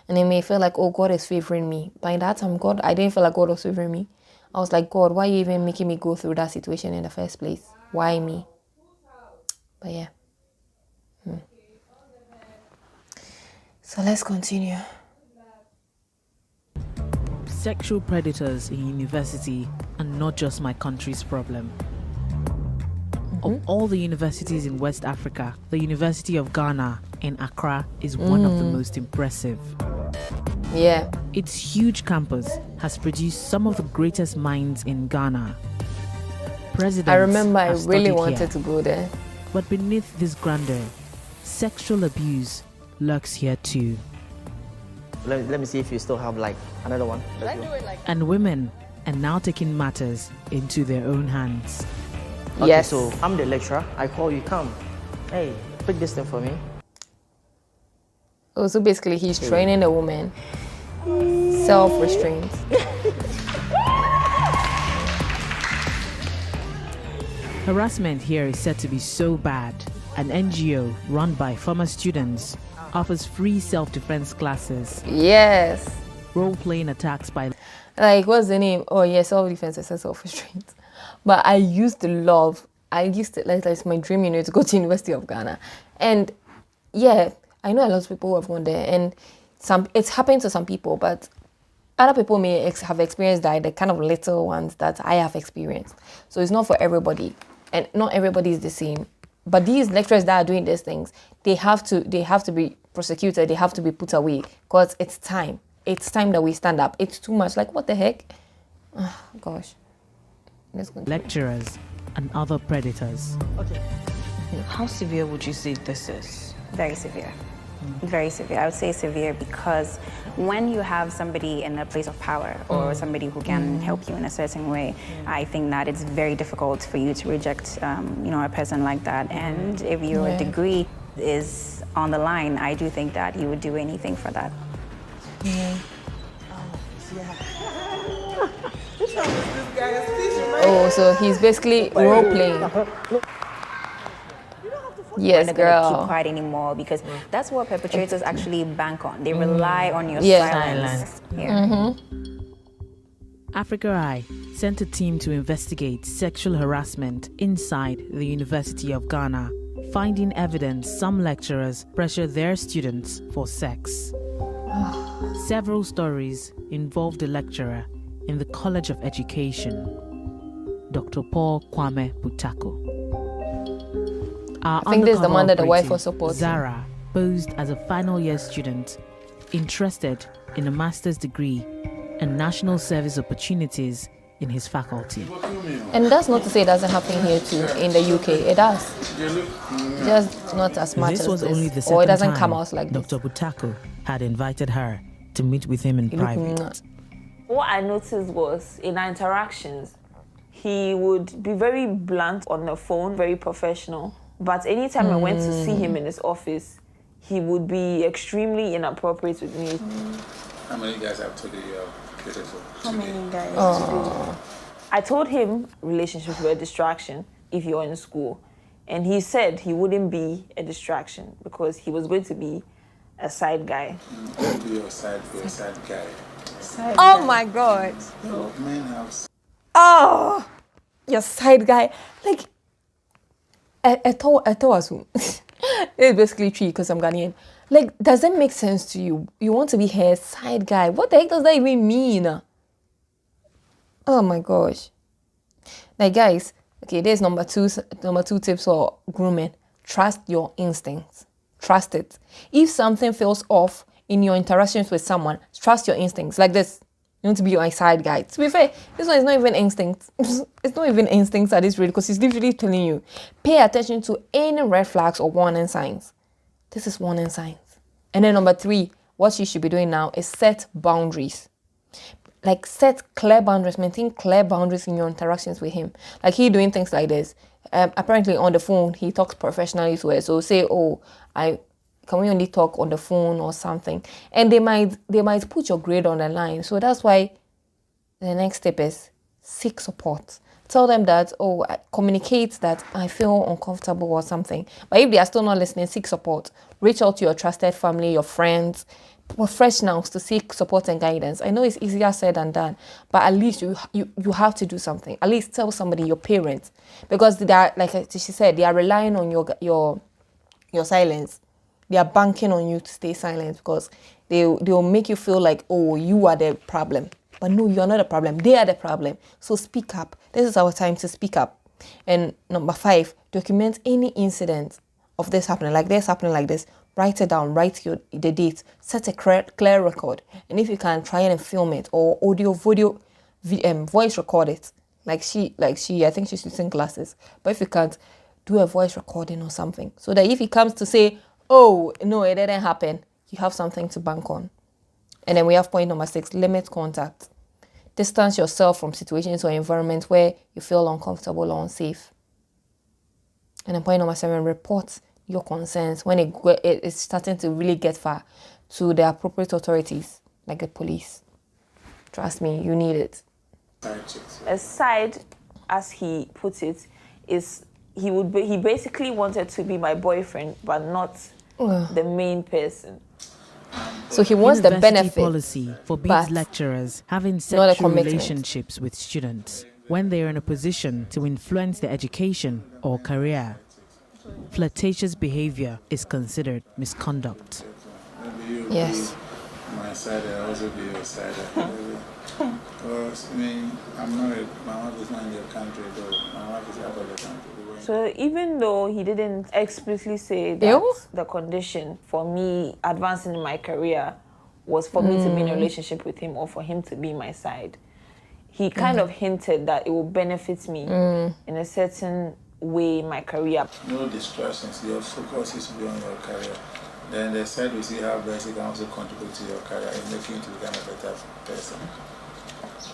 Speaker 2: And it may feel like, oh, God is favoring me. By that time, I didn't feel like God was favoring me. I was like, God, why are you even making me go through that situation in the first place? Why me? But yeah. So let's continue.
Speaker 3: Sexual predators in university are not just my country's problem. Of all the universities in West Africa, the University of Ghana in Accra is one of the most impressive.
Speaker 2: Yeah.
Speaker 3: Its huge campus has produced some of the greatest minds in Ghana. Presidents
Speaker 2: I remember I
Speaker 3: have
Speaker 2: really
Speaker 3: studied
Speaker 2: wanted
Speaker 3: here.
Speaker 2: to go there.
Speaker 3: But beneath this grandeur, sexual abuse lurks here too.
Speaker 10: Let me see if you still have like another one.
Speaker 3: And women are now taking matters into their own hands.
Speaker 10: Okay,
Speaker 2: Yes.
Speaker 10: so I'm the lecturer. I call you, come. Hey, pick this thing for me.
Speaker 2: Oh, so basically he's training the woman. Self-restraint.
Speaker 3: Harassment here is said to be so bad. An NGO run by former students offers free self-defense classes.
Speaker 2: Yes.
Speaker 3: Role-playing attacks by...
Speaker 2: Like, what's the name? Oh, yeah, self-defense and self-restraint. But I used to love I used to, like, it's my dream, to go to University of Ghana. And yeah, I know a lot of people who have gone there, and it's happened to some people, but other people may have experienced that, the kind of little ones that I have experienced. So it's not for everybody, and not everybody is the same. But these lecturers that are doing these things, they have to be prosecuted, they have to be put away, because it's time. It's time that we stand up. It's too much. Like, what the heck? Oh, gosh. Let's go.
Speaker 3: Lecturers and other predators.
Speaker 5: Okay.
Speaker 9: How severe would you say this is?
Speaker 11: Very severe. Very severe. I would say severe because when you have somebody in a place of power or somebody who can help you in a certain way, I think that it's very difficult for you to reject, a person like that. And if your degree is on the line, I do think that you would do anything for that.
Speaker 2: Oh, so he's basically role playing. Yes,
Speaker 11: girl.
Speaker 2: girl.
Speaker 11: Not keep quiet anymore because that's what perpetrators actually bank on. They rely on your silence. Yeah.
Speaker 3: Africa Eye sent a team to investigate sexual harassment inside the University of Ghana, finding evidence some lecturers pressure their students for sex. Several stories involved a lecturer in the College of Education, Dr. Paul Kwame Butako. Our
Speaker 2: I think this is the one that the wife was supporting.
Speaker 3: Zara posed as a final year student interested in a master's degree and national service opportunities in his faculty.
Speaker 2: And that's not to say it doesn't happen here too in the UK. It does. Just not as much
Speaker 3: This
Speaker 2: as
Speaker 3: was
Speaker 2: this.
Speaker 3: only the
Speaker 2: Or it
Speaker 3: second
Speaker 2: doesn't
Speaker 3: time
Speaker 2: come out like this.
Speaker 3: Dr. Butako had invited her to meet with him in private.
Speaker 9: What I noticed was in our interactions, he would be very blunt on the phone, very professional. But anytime I went to see him in his office, he would be extremely inappropriate with me.
Speaker 12: How many guys have told you you're beautiful?
Speaker 11: How many guys?
Speaker 9: I told him relationships were a distraction if you're in school. And he said he wouldn't be a distraction because he was going to be a side guy.
Speaker 12: Don't be a side guy.
Speaker 2: Oh my God.
Speaker 12: No, men have...
Speaker 2: Oh, your side guy. Like, I told us it's basically true because I'm Ghanaian. Like, does that make sense to you? You want to be her side guy. What the heck does that even mean? Oh my gosh. Like, guys, okay, there's number two tips for grooming. Trust your instincts. Trust it. If something feels off in your interactions with someone, trust your instincts. Like this. You want to be my side guy. To be fair, this one is not even instinct. It's not even instincts at this rate because he's literally telling you, pay attention to any red flags or warning signs. This is warning signs. And then number 3, what you should be doing now is set boundaries. Like set clear boundaries, maintain clear boundaries in your interactions with him. Like he doing things like this. Apparently on the phone, he talks professionally to her. So say, can we only talk on the phone or something? And they might put your grade on the line. So that's why the next step is seek support. Tell them that, communicate that I feel uncomfortable or something. But if they are still not listening, seek support. Reach out to your trusted family, your friends, professionals to seek support and guidance. I know it's easier said than done, but at least you have to do something. At least tell somebody, your parents, because they are, like she said, they are relying on your silence. They are banking on you to stay silent because they will make you feel like, you are the problem. But no, you are not the problem. They are the problem. So speak up. This is our time to speak up. And number 5, document any incident of this happening. Like this happening like this. Write it down. Write the date. Set a clear record. And if you can, try and film it or video, voice record it. Like she, I think she's using glasses. But if you can't, do a voice recording or something. So that if he comes to say, no, it didn't happen, you have something to bank on. And then we have point number 6, limit contact. Distance yourself from situations or environments where you feel uncomfortable or unsafe. And then point number 7, report your concerns when it's starting to really get far to the appropriate authorities, like the police. Trust me, you need it.
Speaker 9: A side, as he put it, is he basically wanted to be my boyfriend, but not the main person.
Speaker 2: So he wants the benefit.
Speaker 3: Policy forbids lecturers having sexual relationships with students. when they are in a position to influence their education or career. Flirtatious behavior is considered misconduct.
Speaker 2: Yes.
Speaker 12: My side, I also be your side. Because, I mean, I'm married. My wife is not in the country, though. My wife is out of the country.
Speaker 9: So even though he didn't explicitly say that the condition for me advancing in my career was for me to be in a relationship with him or for him to be my side, he kind of hinted that it will benefit me in a certain way in my career.
Speaker 12: No distractions. Your focus is to be on your career. Then the side we see how best it can also contribute to your career and making you to become a better person.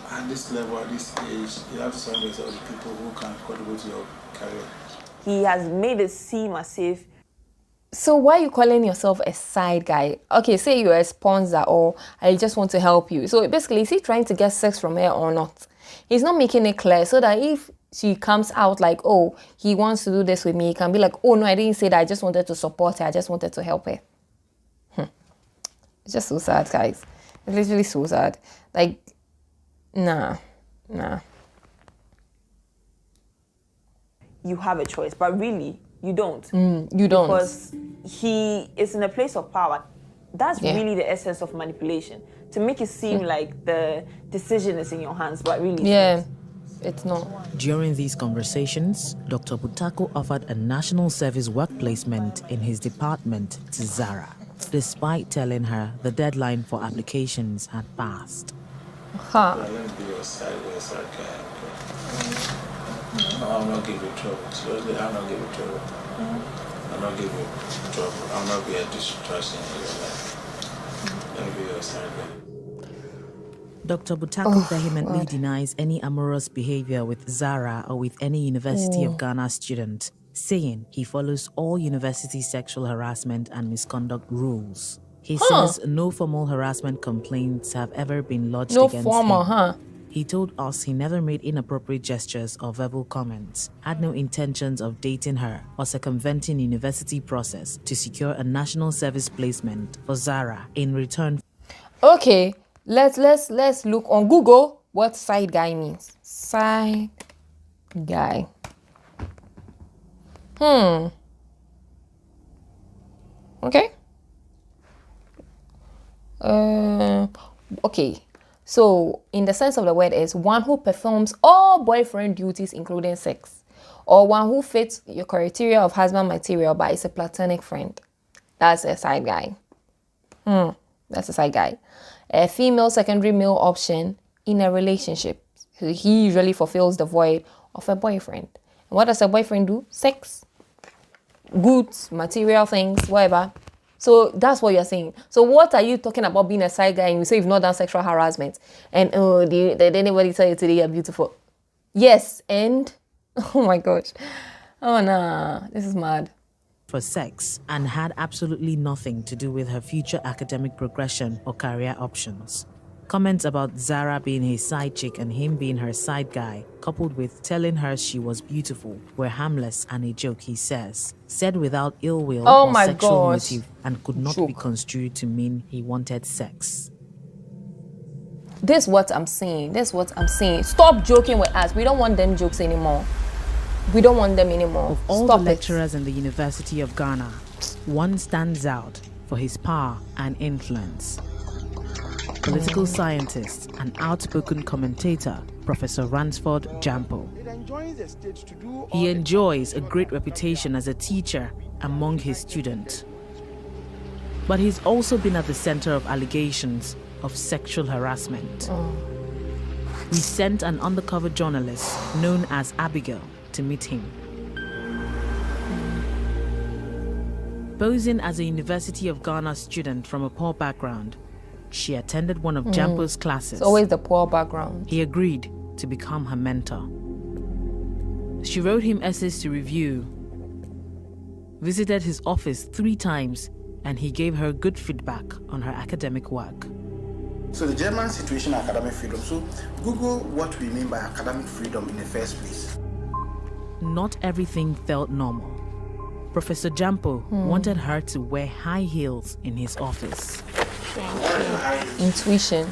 Speaker 12: At this level, at this age, you have to surround yourself with people who can contribute to your career.
Speaker 9: He has made it seem as if...
Speaker 2: So why are you calling yourself a side guy? Okay, say you're a sponsor or I just want to help you. So basically, is he trying to get sex from her or not? He's not making it clear so that if she comes out like, oh, he wants to do this with me, he can be like, oh no, I didn't say that. I just wanted to support her. I just wanted to help her. It's just so sad, guys. It's literally so sad. Like, nah.
Speaker 9: You have a choice, but really, you don't.
Speaker 2: You don't.
Speaker 9: Because he is in a place of power. That's really the essence of manipulation. To make it seem like the decision is in your hands, but really
Speaker 2: it's not.
Speaker 3: During these conversations, Dr. Butako offered a national service work placement in his department to Zara, despite telling her the deadline for applications had passed.
Speaker 12: Let me be your side guy. I'll not give you trouble. Seriously, I'll not give you trouble. I'll not give you trouble. I'll not be a distraction in your life. Let me be your side guy.
Speaker 3: Dr. Butako vehemently denies any amorous behavior with Zara or with any University of Ghana student, saying he follows all university sexual harassment and misconduct rules. He says no formal harassment complaints have ever been lodged against him. He told us he never made inappropriate gestures or verbal comments, had no intentions of dating her or circumventing university process to secure a national service placement for Zara in return.
Speaker 2: Okay, let's look on Google what side guy means. Side guy. Okay. Okay. So, in the sense of the word is one who performs all boyfriend duties, including sex, or one who fits your criteria of husband material but is a platonic friend. That's a side guy. That's a side guy. A female secondary male option in a relationship. So he usually fulfills the void of a boyfriend. And what does a boyfriend do? Sex, goods, material things, whatever. So that's what you're saying. So what are you talking about being a side guy and you say you've not done sexual harassment? And did anybody tell you today you're beautiful? Yes, and oh my gosh. Oh nah, this is mad.
Speaker 3: For sex and had absolutely nothing to do with her future academic progression or career options. Comments about Zara being his side chick and him being her side guy, coupled with telling her she was beautiful, were harmless and a joke, he says, said without ill will or sexual motive and could not be construed to mean he wanted sex.
Speaker 2: This is what I'm saying. Stop joking with us. We don't want them jokes anymore. We don't want them anymore.
Speaker 3: Of all the lecturers in the University of Ghana, one stands out for his power and influence. Political scientist and outspoken commentator, Professor Ransford Jampo. He enjoys a great reputation as a teacher among his students. But he's also been at the center of allegations of sexual harassment. We sent an undercover journalist known as Abigail to meet him. Posing as a University of Ghana student from a poor background, she attended one of Jampo's classes.
Speaker 2: It's always the poor background.
Speaker 3: He agreed to become her mentor. She wrote him essays to review, visited his office 3 times, and he gave her good feedback on her academic work.
Speaker 13: So the German situation, academic freedom. So Google what we mean by academic freedom in the first place.
Speaker 3: Not everything felt normal. Professor Jampo wanted her to wear high heels in his office.
Speaker 2: Intuition.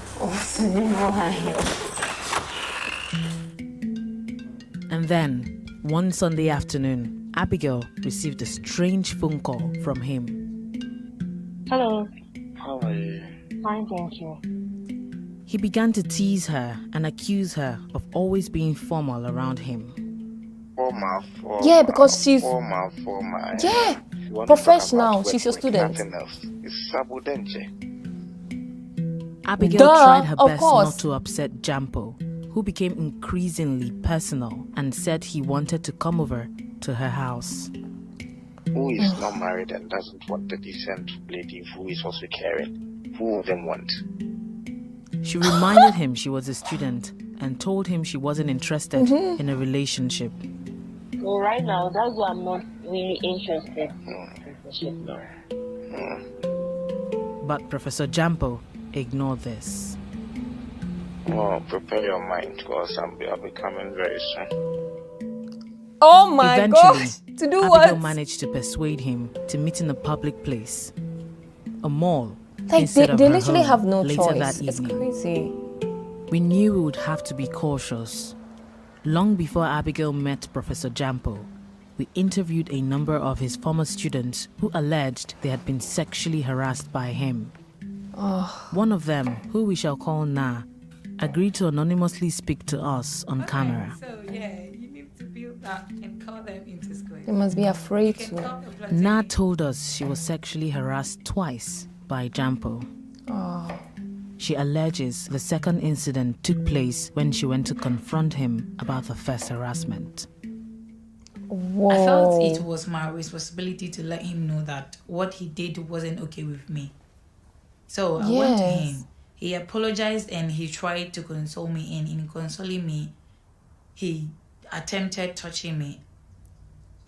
Speaker 3: And then, one Sunday afternoon, Abigail received a strange phone call from him.
Speaker 14: Hello.
Speaker 12: How are you?
Speaker 14: Fine, thank you.
Speaker 3: He began to tease her and accuse her of always being formal around him.
Speaker 12: Formal.
Speaker 2: Yeah, because she's...
Speaker 12: Formal.
Speaker 2: Yeah, professional. She's your student.
Speaker 12: Nothing else. It's Sabudenche.
Speaker 3: Abigail tried her best not to upset Jampo, who became increasingly personal and said he wanted to come over to her house.
Speaker 12: Who is not married and doesn't want a decent lady who is also caring? Who of them want?
Speaker 3: She reminded him she was a student and told him she wasn't interested in a relationship.
Speaker 14: Well, right now, that's why I'm not really interested.
Speaker 3: But Professor Jampo ignored this.
Speaker 12: Well, prepare your mind because I'll be coming very soon.
Speaker 2: Oh my
Speaker 3: Eventually,
Speaker 2: gosh! To do
Speaker 3: Abigail
Speaker 2: what?
Speaker 3: managed to persuade him to meet in a public place, a mall.
Speaker 2: Like they literally have no
Speaker 3: later
Speaker 2: choice.
Speaker 3: That
Speaker 2: It's
Speaker 3: evening.
Speaker 2: crazy.
Speaker 3: We knew we would have to be cautious. Long before Abigail met Professor Jampo, we interviewed a number of his former students who alleged they had been sexually harassed by him. One of them, who we shall call Na, agreed to anonymously speak to us on camera.
Speaker 15: So yeah, you need to build that and call them into school.
Speaker 2: They must be afraid to.
Speaker 3: Na told us she was sexually harassed twice by Jampo. She alleges the second incident took place when she went to confront him about the first harassment.
Speaker 2: Whoa.
Speaker 15: I felt it was my responsibility to let him know that what he did wasn't okay with me. So I went to him. He apologized and he tried to console me. And in consoling me, he attempted touching me.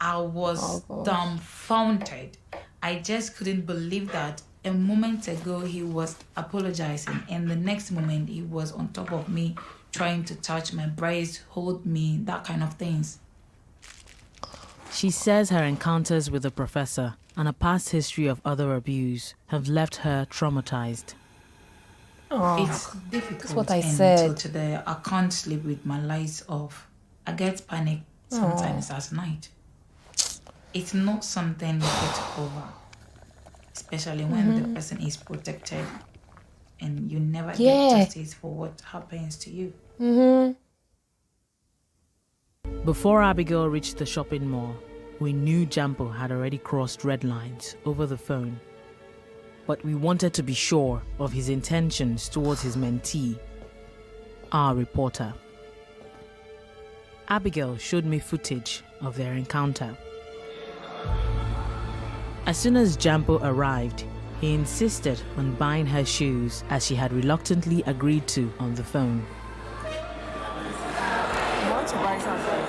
Speaker 15: I was dumbfounded. I just couldn't believe that a moment ago he was apologizing and the next moment he was on top of me trying to touch my breast, hold me, that kind of things.
Speaker 3: She says her encounters with the professor and a past history of other abuse have left her traumatized.
Speaker 15: It's difficult.
Speaker 2: That's what I
Speaker 15: and
Speaker 2: said.
Speaker 15: Till today, I can't sleep with my lights off. I get panic sometimes at night. It's not something you get over, especially when the person is protected and you never get justice for what happens to you.
Speaker 3: Before Abigail reached the shopping mall, we knew Jampo had already crossed red lines over the phone. But we wanted to be sure of his intentions towards his mentee, our reporter. Abigail showed me footage of their encounter. As soon as Jampo arrived, he insisted on buying her shoes as she had reluctantly agreed to on the phone.
Speaker 14: I want to buy something.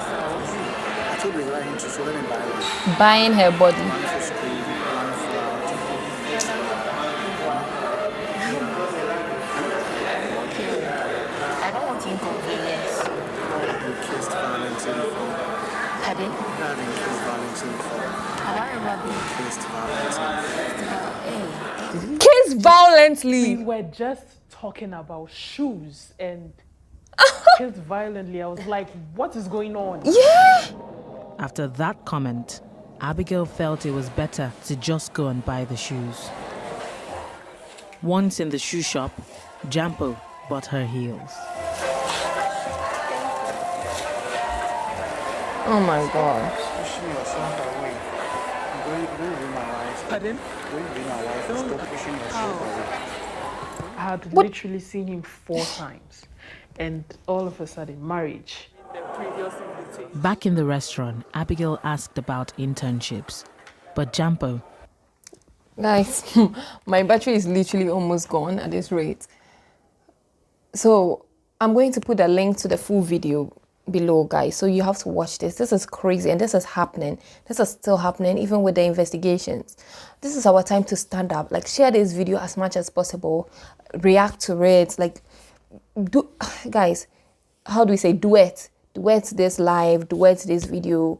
Speaker 13: I told you right to so let me buy one.
Speaker 2: Buying her body.
Speaker 13: One for school, one for
Speaker 14: I don't want to inconvenience.
Speaker 13: you kissed Valentine for.
Speaker 14: Pardon?
Speaker 13: Having kissed Valentine for.
Speaker 14: Have I ever been
Speaker 13: Kissed Valentine.
Speaker 2: Kiss violently.
Speaker 5: We were just talking about shoes and kissed violently. I was like, what is going on?
Speaker 2: Yeah.
Speaker 3: After that comment, Abigail felt it was better to just go and buy the shoes. Once in the shoe shop, Jampo bought her heels.
Speaker 2: Oh my gosh.
Speaker 13: Pushing yourself away. Don't be my wife.
Speaker 5: Pardon?
Speaker 13: Don't be my wife. Stop pushing yourself away.
Speaker 5: I had literally seen him 4 times. And all of a sudden, marriage.
Speaker 3: Back in the restaurant, Abigail asked about internships, but Jampo...
Speaker 2: Guys, my battery is literally almost gone at this rate. So I'm going to put a link to the full video below, guys. So you have to watch this. This is crazy and this is happening. This is still happening even with the investigations. This is our time to stand up. Like, share this video as much as possible. React to it. Like, guys, how do we say duet this live, duet this video,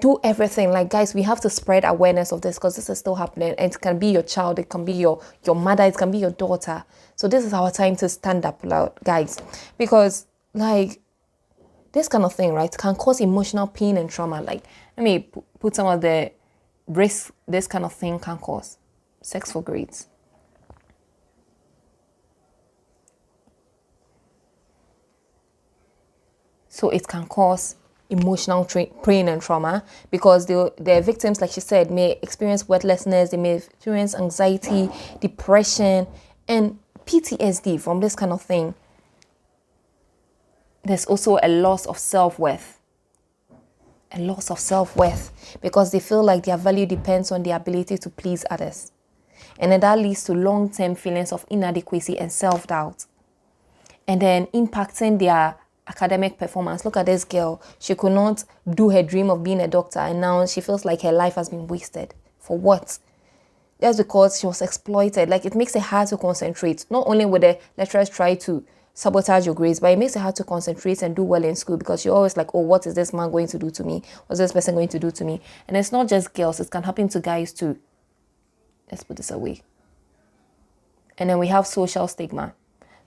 Speaker 2: do everything. Like, guys, we have to spread awareness of this because this is still happening, and it can be your child, it can be your mother, it can be your daughter. So this is our time to stand up loud, guys, because like this kind of thing, right, can cause emotional pain and trauma. Like, let me put some of the risks this kind of thing can cause. Sex for grades. So it can cause emotional pain and trauma because the victims, like she said, may experience worthlessness, they may experience anxiety, depression, and PTSD from this kind of thing. There's also a loss of self-worth. A loss of self-worth because they feel like their value depends on their ability to please others. And then that leads to long-term feelings of inadequacy and self-doubt. And then impacting their academic performance. Look at this girl. She could not do her dream of being a doctor, and now she feels like her life has been wasted. For what? Just because she was exploited. Like, it makes it hard to concentrate. Not only would the lecturers try to sabotage your grades, but it makes it hard to concentrate and do well in school because you're always like, oh, what is this man going to do to me? What's this person going to do to me? And it's not just girls. It can happen to guys too. Let's put this away. And then we have social stigma.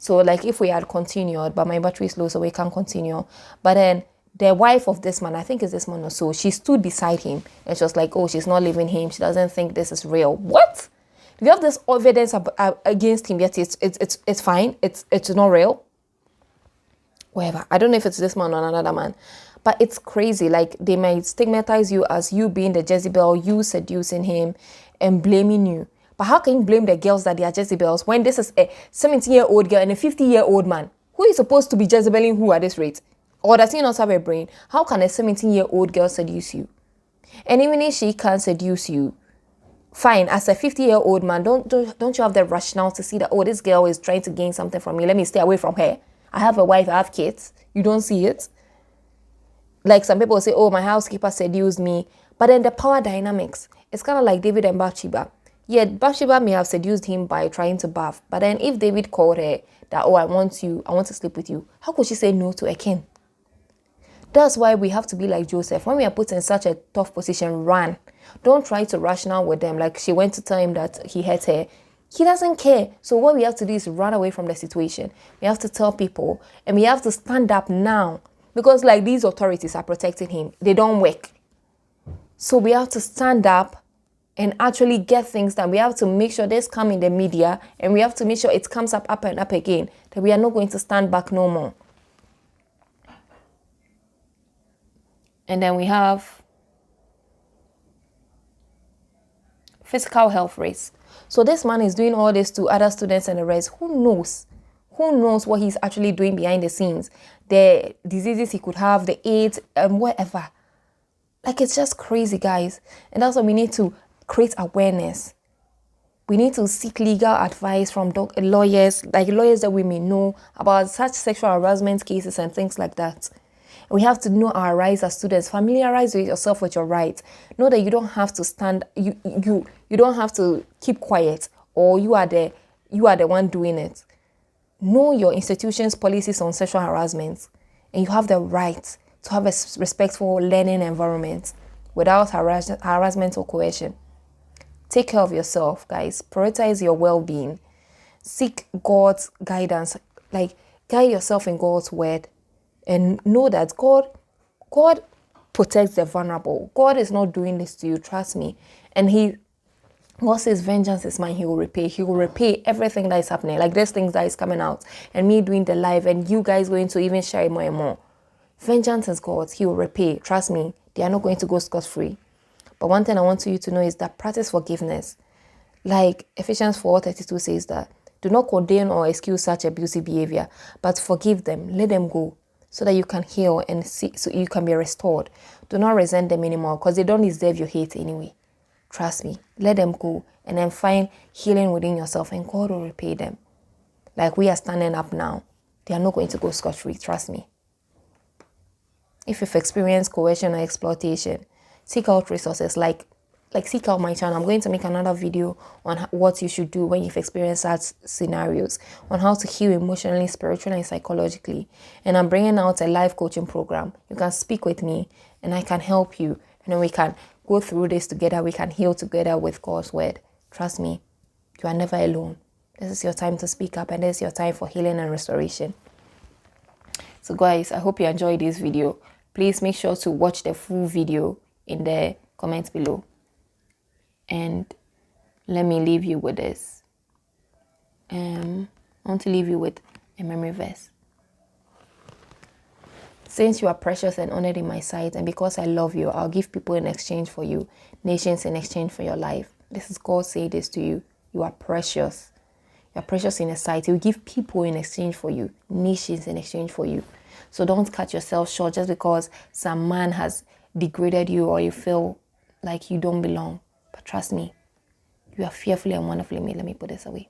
Speaker 2: So, like, if we had continued, but my battery is low, so we can't continue. But then the wife of this man, I think it's this man or so, she stood beside him and she was like, oh, she's not leaving him. She doesn't think this is real. What? Do you have this evidence against him, yet it's fine? It's not real? Whatever. I don't know if it's this man or another man. But it's crazy. Like, they might stigmatize you as you being the Jezebel, you seducing him and blaming you. But how can you blame the girls that they are Jezebels when this is a 17-year-old girl and a 50-year-old man? Who is supposed to be Jezebeling who at this rate? Or does he not have a brain? How can a 17-year-old girl seduce you? And even if she can't seduce you, fine, as a 50-year-old man, don't you have the rationale to see that, oh, this girl is trying to gain something from me. Let me stay away from her. I have a wife, I have kids. You don't see it? Like, some people say, oh, my housekeeper seduced me. But then the power dynamics, it's kind of like David and Bathsheba. Yeah, Bathsheba may have seduced him by trying to bath. But then if David called her that, oh, I want to sleep with you, how could she say no to a king? That's why we have to be like Joseph. When we are put in such a tough position, run. Don't try to rational with them. Like, she went to tell him that he hurt her. He doesn't care. So what we have to do is run away from the situation. We have to tell people, and we have to stand up now. Because, like, these authorities are protecting him. They don't work. So we have to stand up and actually get things done. We have to make sure this come in the media, and we have to make sure it comes up and up again, that we are not going to stand back no more. And then we have physical health risks. So this man is doing all this to other students and the rest. Who knows? Who knows what he's actually doing behind the scenes? The diseases he could have, the AIDS, and whatever. Like, it's just crazy, guys. And that's why we need to create awareness. We need to seek legal advice from lawyers, like lawyers that we may know about such sexual harassment cases and things like that. We have to know our rights as students. Familiarize yourself with your rights. Know that you don't have to stand. You don't have to keep quiet, or you are the one doing it. Know your institution's policies on sexual harassment, and you have the right to have a respectful learning environment without harassment or coercion. Take care of yourself, guys. Prioritize your well-being. Seek God's guidance. Like, guide yourself in God's word. And know that God protects the vulnerable. God is not doing this to you, trust me. And God says, vengeance is mine, he will repay. He will repay everything that is happening. Like, there's things that is coming out. And me doing the live, and you guys going to even share it more and more. Vengeance is God's. He will repay. Trust me, they are not going to go scot-free. But one thing I want you to know is that practice forgiveness. Like Ephesians 4:32 says that, do not condemn or excuse such abusive behavior, but forgive them, let them go, so that you can heal and see, so you can be restored. Do not resent them anymore, because they don't deserve your hate anyway. Trust me, let them go, and then find healing within yourself, and God will repay them. Like, we are standing up now. They are not going to go scot-free, trust me. If you've experienced coercion or exploitation, seek out resources, like seek out my channel. I'm going to make another video on what you should do when you've experienced such scenarios, on how to heal emotionally, spiritually, and psychologically. And I'm bringing out a live coaching program. You can speak with me, and I can help you. And then we can go through this together. We can heal together with God's word. Trust me, you are never alone. This is your time to speak up, and this is your time for healing and restoration. So guys, I hope you enjoyed this video. Please make sure to watch the full video in the comments below. And let me leave you with this. I want to leave you with a memory verse. Since you are precious and honored in my sight, and because I love you, I'll give people in exchange for you, nations in exchange for your life. This is God saying this to you. You are precious. You are precious in His sight. He will give people in exchange for you, nations in exchange for you. So don't cut yourself short just because some man has degraded you or you feel like you don't belong. But trust me, you are fearfully and wonderfully made. Let me put this away.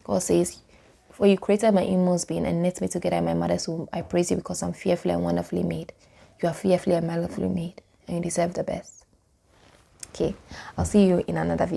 Speaker 2: God says, for you created my inmost being and knit me together in my mother's womb. I praise you because I'm fearfully and wonderfully made. You are fearfully and wonderfully made, and you deserve the best. Okay, I'll see you in another video.